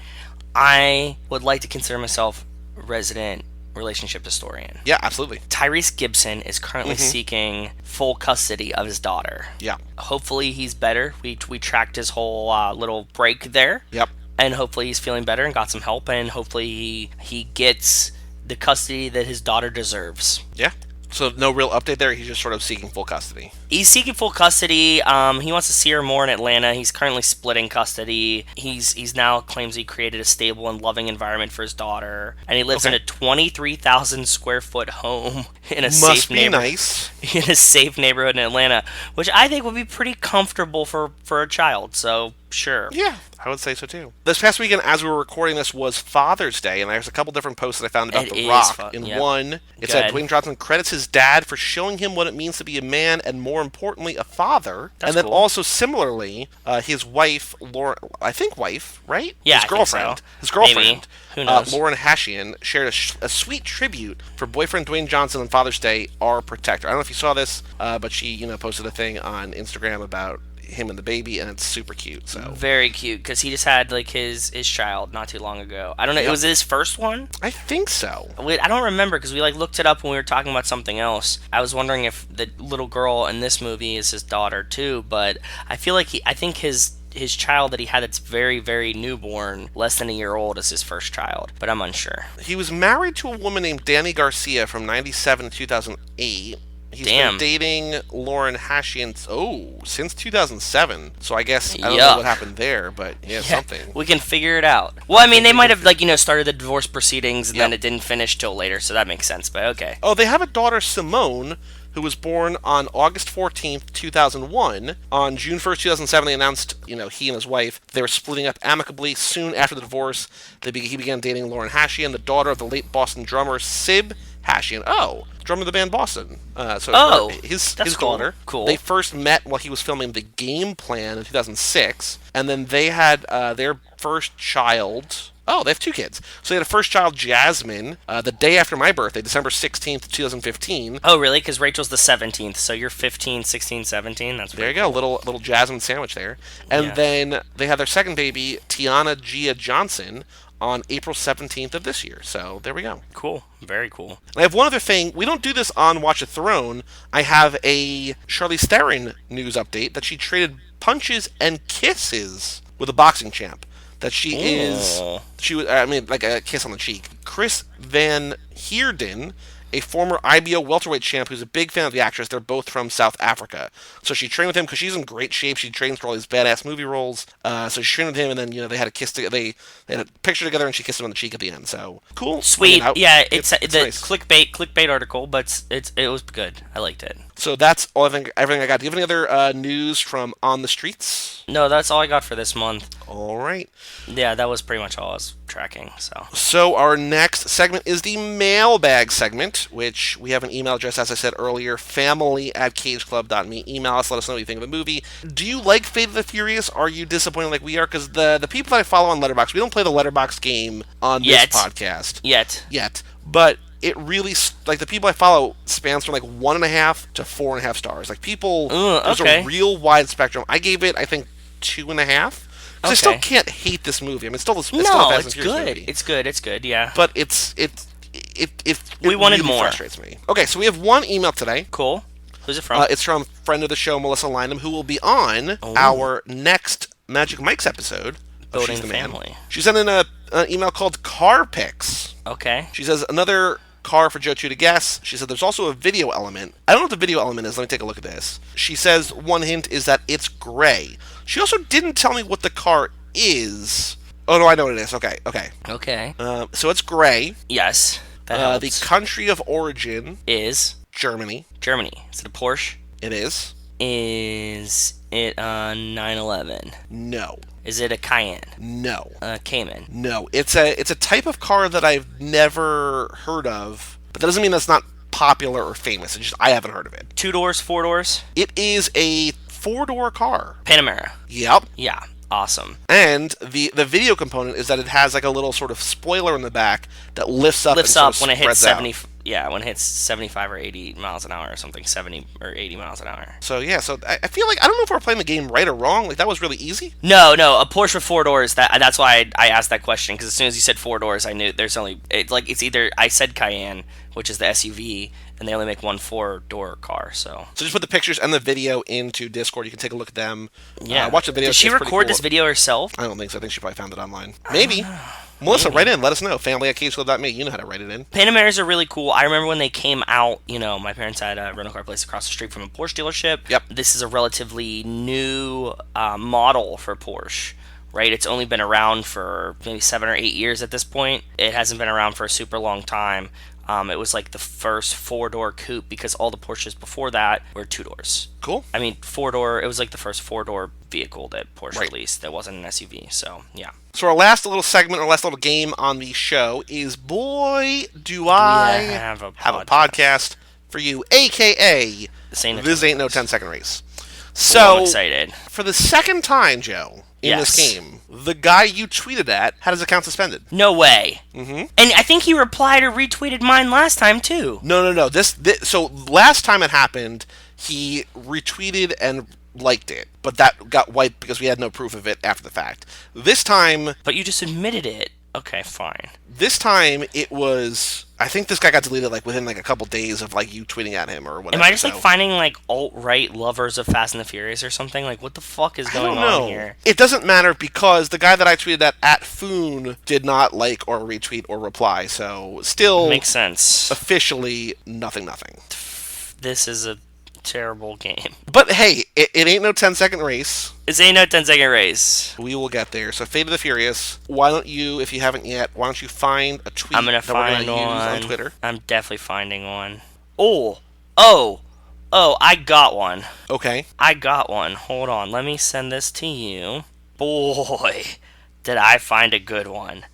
I would like to consider myself a resident relationship historian. Yeah, absolutely. Tyrese Gibson is currently seeking full custody of his daughter. Yeah. Hopefully he's better. We tracked his whole little break there. Yep. And hopefully he's feeling better and got some help, and hopefully he gets the custody that his daughter deserves. Yeah. So no real update there. He's just sort of seeking full custody. He's seeking full custody. He wants to see her more in Atlanta. He's currently splitting custody. He's now claims he created a stable and loving environment for his daughter, and he lives in a 23,000 square foot home in a Must be nice. in a safe neighborhood in Atlanta, which I think would be pretty comfortable for a child. So sure. Yeah, I would say so too. This past weekend, as we were recording this, was Father's Day, and there's a couple different posts that I found about It The is Rock. In yep. one, it Go said ahead. Dwayne Johnson credits his dad for showing him what it means to be a man, and more importantly, a father. That's and then cool. also similarly, his wife, Lauren, I think wife, right? Yeah, his I think girlfriend. so. His girlfriend, Maybe. Who knows? Lauren Hashian, shared a sweet tribute for boyfriend Dwayne Johnson on Father's Day, our protector. I don't know if you saw this, but she, posted a thing on Instagram about him and the baby, and it's super cute. So Very cute, because he just had like his child not too long ago. I don't know. Yep. Was it his first one? I think so. Wait, I don't remember, because we looked it up when we were talking about something else. I was wondering if the little girl in this movie is his daughter too, but I feel like I think his child that he had that's very, very newborn, less than a year old, is his first child, but I'm unsure. He was married to a woman named Danny Garcia from 97 to 2008. He's Damn. been dating Lauren Hashian since 2007. So I guess I don't know Yuck. what happened there, but yeah, something. We can figure it out. Well, I mean, they might have started the divorce proceedings and then Yep. it didn't finish till later, so that makes sense. But okay. Oh, they have a daughter, Simone, who was born on August 14th, 2001. On June 1st, 2007, they announced, he and his wife, they were splitting up amicably. Soon after the divorce, he began dating Lauren Hashian, the daughter of the late Boston drummer Sib Hashian. Oh, drummer of the band Boston. His that's cool. daughter. Cool. They first met while he was filming The Game Plan in 2006, and then they had their first child. Oh, they have two kids. So they had a first child, Jasmine, the day after my birthday, December 16th, 2015. Oh, really? Because Rachel's the 17th, so you're 15, 16, 17? That's There you pretty go, little Jasmine sandwich there. And Yeah. then they had their second baby, Tiana Gia Johnson, on April 17th of this year. So there we go. cool. Very cool. I have one other thing. We don't do this on Watch a Throne. I have a Charlize Theron news update that she traded punches and kisses with a boxing champ. That she was, like a kiss on the cheek. Chris Van Heerden, a former IBO welterweight champ who's a big fan of the actress. They're both from South Africa. So she trained with him because she's in great shape. She trains for all these badass movie roles. So she trained with him, and then, they had a kiss together. They had a picture together, and she kissed him on the cheek at the end. So cool. Sweet. I mean, it's the nice. clickbait article, but it was good. I liked it. So that's all everything I got. Do you have any other news from on the streets? No, that's all I got for this month. All right. Yeah, that was pretty much all I was tracking, so. So our next segment is the mailbag segment, which we have an email address, as I said earlier, family@cageclub.me. Email us, let us know what you think of the movie. Do you like Fate of the Furious? Are you disappointed like we are? Because the people that I follow on Letterboxd, we don't play the Letterboxd game on this podcast. Yet. But it really, the people I follow spans from 1.5 to 4.5 stars. People, there's a real wide spectrum. I gave it, I think, 2.5. Because I still can't hate this movie. I mean, it's still a Fast and Furious movie. It's good, yeah. But it We wanted really more. Frustrates me. Okay, so we have one email today. Cool. Who's it from? It's from friend of the show, Melissa Lynham, who will be on our next Magic Mike's episode. Building She's the Family. Man. She sent in an email called Car Picks. Okay. She says, another car for Joe 2 to guess. She said there's also a video element. I don't know what the video element is. Let me take a look at this. She says one hint is that it's gray. She also didn't tell me what the car is. Oh, no, I know what it is. Okay. So it's gray. Yes. That The helps. country of origin Is Germany. Is it a Porsche? It is. Is it a 911? No. Is it a Cayenne? No. A Cayman? No. It's a type of car that I've never heard of, but that doesn't mean that's not popular or famous. It's just I haven't heard of it. 2 doors, 4 doors? It is a 4-door car. Panamera. Yep. Yeah. Awesome. And the video component is that it has like a little sort of spoiler in the back that lifts up When it hits 70. Out. Yeah, when it hits 75 or 80 miles an hour or something, 70 or 80 miles an hour. So yeah, so I feel like I don't know if we're playing the game right or wrong. Like that was really easy. No, a Porsche with 4 doors. That's why I asked that question, because as soon as you said 4 doors, I knew there's only it's either I said Cayenne, which is the SUV, and they only make one 4-door car. So just put the pictures and the video into Discord. You can take a look at them. Yeah, watch the video. Did she record this video herself? I don't think so. I think she probably found it online. Maybe. Melissa, write in. Let us know. family@cageclub.me. You know how to write it in. Panameras are really cool. I remember when they came out, my parents had a rental car place across the street from a Porsche dealership. Yep. This is a relatively new model for Porsche, right? It's only been around for maybe 7 or 8 years at this point. It hasn't been around for a super long time. It was like the first 4-door coupe, because all the Porsches before that were 2 doors. Cool. I mean, 4-door, it was like the first 4-door vehicle that Porsche released that wasn't an SUV, so yeah. So our last little segment, our last little game on the show is Boy, Do I have a podcast for you, a.k.a. This Ain't No 10-Second Race. So, I'm excited. For the second time, Joe, in this game, the guy you tweeted at had his account suspended. No way. Mm-hmm. And I think he replied or retweeted mine last time, too. No. So last time it happened, he retweeted and liked it, but that got wiped because we had no proof of it after the fact. This time... But you just admitted it. Okay, fine. This time, it was... I think this guy got deleted within a couple days of you tweeting at him or whatever. Am I just finding alt-right lovers of Fast and the Furious or something? What the fuck is going on here? It doesn't matter, because the guy that I tweeted at Foon did not like or retweet or reply, so still... Makes sense. Officially, nothing. This is a terrible game. But hey, it ain't no 10-second race. This ain't no 10-second race. We will get there. So Fate of the Furious, why don't you, if you haven't yet, why don't you find a tweet I'm gonna that we're find going to use one on Twitter? I'm definitely finding one. Oh, I got one. Okay. I got one. Hold on. Let me send this to you. Boy, did I find a good one.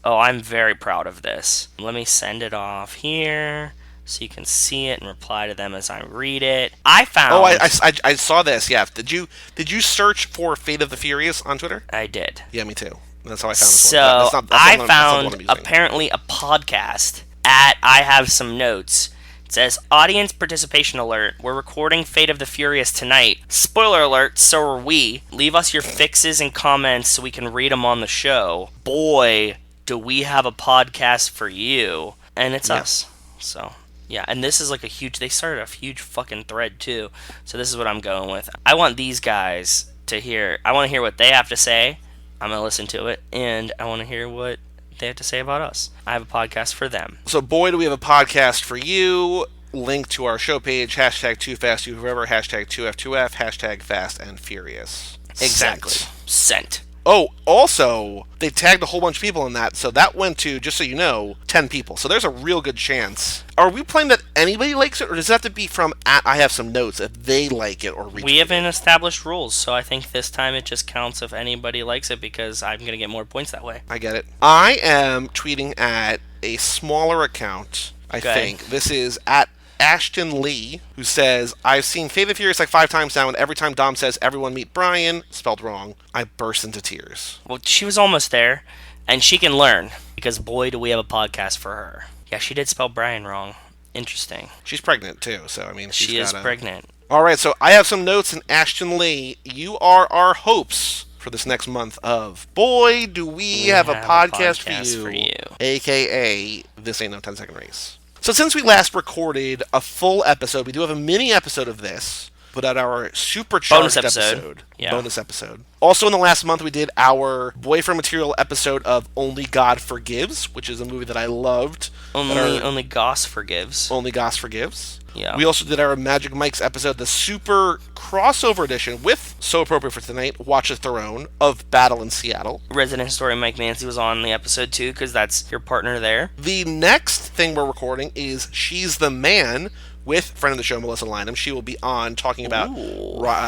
Oh, I'm very proud of this. Let me send it off here so you can see it and reply to them as I read it. I found... Oh, I saw this, yeah. Did you search for Fate of the Furious on Twitter? I did. Yeah, me too. That's how I found this so one. I found apparently a podcast at I Have Some Notes. It says, audience participation alert. We're recording Fate of the Furious tonight. Spoiler alert, so are we. Leave us your fixes and comments so we can read them on the show. Boy, do we have a podcast for you. And it's us. So... yeah, and this is they started a huge fucking thread too. So this is what I'm going with. I want these guys to hear, I want to hear what they have to say. I'm going to listen to it, and I want to hear what they have to say about us. I have a podcast for them. So boy, do we have a podcast for you. Link to our show page, #TooFastTooForever, #2F2F, #Fast and Furious. Exactly. Sent. Oh, also, they tagged a whole bunch of people in that, so that went to, just so you know, 10 people. So there's a real good chance. Are we playing that anybody likes it, or does it have to be from I Have Some Notes if they like it or retweet We haven't established rules, so I think this time it just counts if anybody likes it, because I'm going to get more points that way. I get it. I am tweeting at a smaller account, I think. This is at Ashton Lee, who says, I've seen Fate of the Furious 5 times now, and every time Dom says, everyone meet Brian, spelled wrong, I burst into tears. Well, she was almost there, and she can learn, because boy, do we have a podcast for her. Yeah, she did spell Brian wrong. Interesting. She's pregnant, too, so, I mean, she is pregnant. Alright, so I have some notes, and Ashton Lee, you are our hopes for this next month of Boy, Do We Have a Podcast for you, a.k.a. This Ain't No 10-Second Race. So since we last recorded a full episode, we do have a mini episode of this, put out our supercharged episode. Yeah. Bonus episode. Also in the last month, we did our boyfriend material episode of Only God Forgives, which is a movie that I loved. Only Goss Forgives. Only Goss Forgives. Yeah. We also did our Magic Mike's episode, the super crossover edition with, so appropriate for tonight, Watch the Throne of Battle in Seattle. Resident historian Mike Mancy was on the episode too, because that's your partner there. The next thing we're recording is She's the Man, with friend of the show, Melissa Lynham. She will be on talking about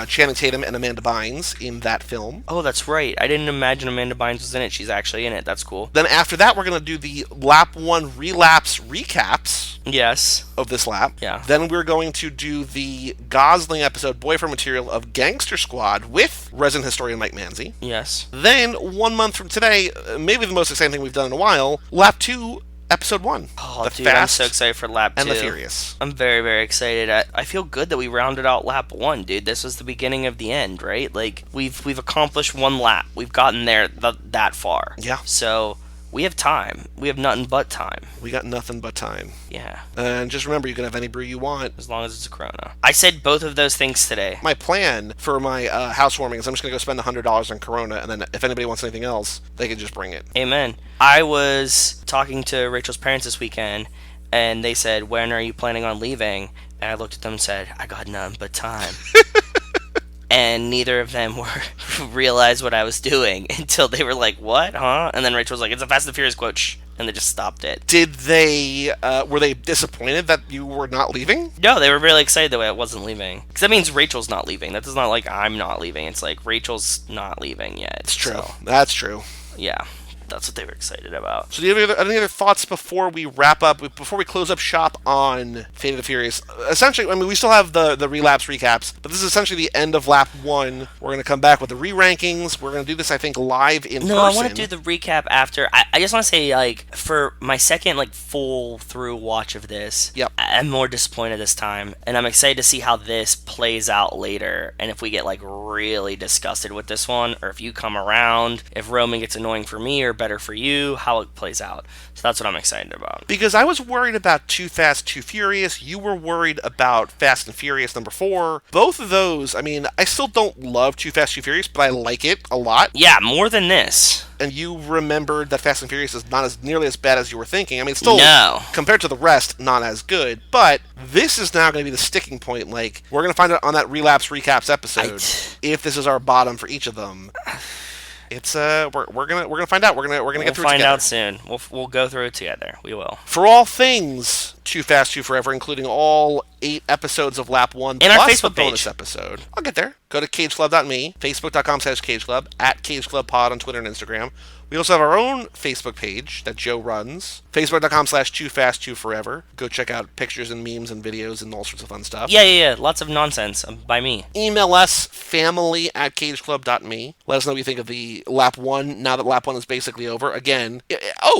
Channing Tatum and Amanda Bynes in that film. Oh, that's right. I didn't imagine Amanda Bynes was in it. She's actually in it. That's cool. Then after that, we're going to do the Lap 1 Relapse recaps. Yes. of this lap. Yeah. Then we're going to do the Gosling episode boyfriend material of Gangster Squad with resident historian Mike Manzi. Yes. Then 1 month from today, maybe the most exciting thing we've done in a while, lap 2, episode 1. Oh, the dude, Fast I'm so excited for lap 2. and the Furious. I'm very, very excited. I feel good that we rounded out lap 1, dude. This was the beginning of the end, right? Like, we've accomplished 1 lap. We've gotten there that far. Yeah. So, we have time. We have nothing but time. We got nothing but time. Yeah. And just remember, you can have any brew you want. As long as it's a Corona. I said both of those things today. My plan for my housewarming is I'm just going to go spend $100 on Corona, and then if anybody wants anything else, they can just bring it. Amen. I was talking to Rachel's parents this weekend, and they said, when are you planning on leaving? And I looked at them and said, I got nothing but time. And neither of them realized what I was doing until they were like, what, huh? And then Rachel was like, it's a Fast and Furious quote, shh. And they just stopped it. Did they, were they disappointed that you were not leaving? No, they were really excited that I wasn't leaving. Because that means Rachel's not leaving. That does not like I'm not leaving. It's like Rachel's not leaving yet. It's true. So, That's true. yeah. That's what they were excited about. So do you have any other thoughts before we wrap up, before we close up shop on Fate of the Furious? Essentially, I mean, we still have the relapse recaps, but this is essentially the end of lap 1. We're going to come back with the re-rankings. We're going to do this, I think, live in person. No, I want to do the recap after. I just want to say, like, for my second, like, full through watch of this, Yep. I'm more disappointed this time, and I'm excited to see how this plays out later, and if we get, like, really disgusted with this one, or if you come around, if Roman gets annoying for me, or better for you, how it plays out. So that's what I'm excited about. Because I was worried about Too Fast, Too Furious. You were worried about Fast and Furious number 4. Both of those, I mean, I still don't love Too Fast, Too Furious, but I like it a lot. Yeah, more than this. And you remembered that Fast and Furious is not as nearly as bad as you were thinking. I mean, it's still, No. compared to the rest, not as good. But this is now going to be the sticking point. Like, we're going to find out on that Relapse Recaps episode if this is our bottom for each of them. It's we're gonna find out. We're gonna get through it together. Find out soon. We'll go through it together. We will. For all things Too Fast, Too Forever, including all 8 episodes of Lap 1 and our plus the Facebook bonus page. episode. I'll get there. Go to cageclub.me, facebook.com/cageclub, at cageclubpod on Twitter and Instagram. We also have our own Facebook page that Joe runs, facebook.com/toofast2forever. Go check out pictures and memes and videos and all sorts of fun stuff. Yeah. Lots of nonsense by me. Email us, family@cageclub.me. Let us know what you think of the Lap 1, now that Lap 1 is basically over. Again,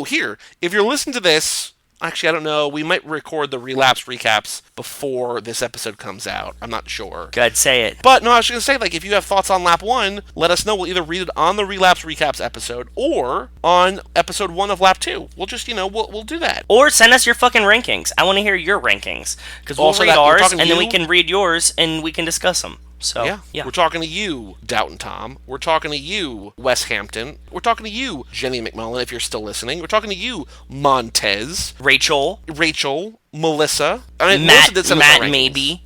here, if you're listening to this, actually, I don't know, we might record the Relapse recaps before this episode comes out. I'm not sure. Good, say it. But no, I was going to say, like, if you have thoughts on Lap 1, let us know. We'll either read it on the Relapse Recaps episode or on episode 1 of Lap 2. We'll just, we'll do that. Or send us your fucking rankings. I want to hear your rankings. Because we'll Also read that- we're ours, talking and then you? we can read yours, and we can discuss them. So, yeah. We're talking to you, Doubtin' Tom. We're talking to you, Wes Hampton. We're talking to you, Jenny McMullen, if you're still listening. We're talking to you, Montez. Rachel, Melissa. I mean, Melissa did send us our Matt, rankings. maybe.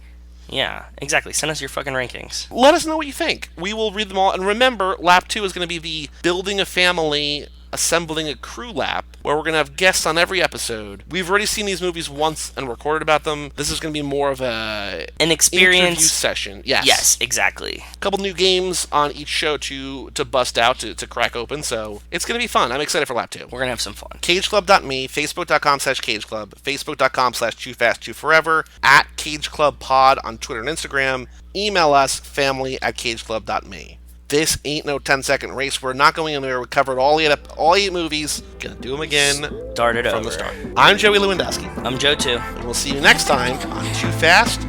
Yeah, exactly. Send us your fucking rankings. Let us know what you think. We will read them all. And remember, Lap 2 is going to be the building a family, assembling a crew lap, where we're going to have guests on every episode. We've already seen these movies once and recorded about them. This is going to be more of an experience interview session. Yes, exactly. A couple new games on each show to bust out, to crack open, so it's going to be fun. I'm excited for Lap 2. We're going to have some fun. Cageclub.me, facebook.com/cageclub, facebook.com/toofast2forever, at cageclubpod on Twitter and Instagram. Email us, family@cageclub.me. This ain't no 10-second race. We're not going anywhere. We covered all 8 movies. Gonna do them again Start it from over. the start. I'm Joey Lewandowski, I'm Joe, too. and we'll see you next time on Too Fast,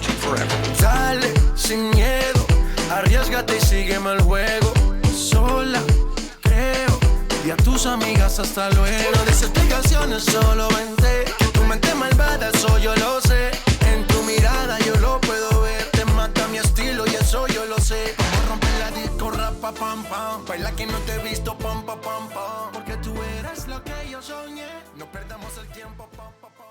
Too Forever. Dale, sin miedo, arriésgate y sígueme el juego. Sola, creo, y a tus amigas hasta luego. No des explicaciones, solo vente. Que tu mente malvada, eso yo lo sé. En tu mirada yo lo puedo ver. Te mata mi estilo y eso yo lo sé. Como romper la disco, rapa, pam, pam. Baila que no te he visto, pam, pam, pam, pam. Porque tú eres lo que yo soñé. No perdamos el tiempo, pam, pam, pam.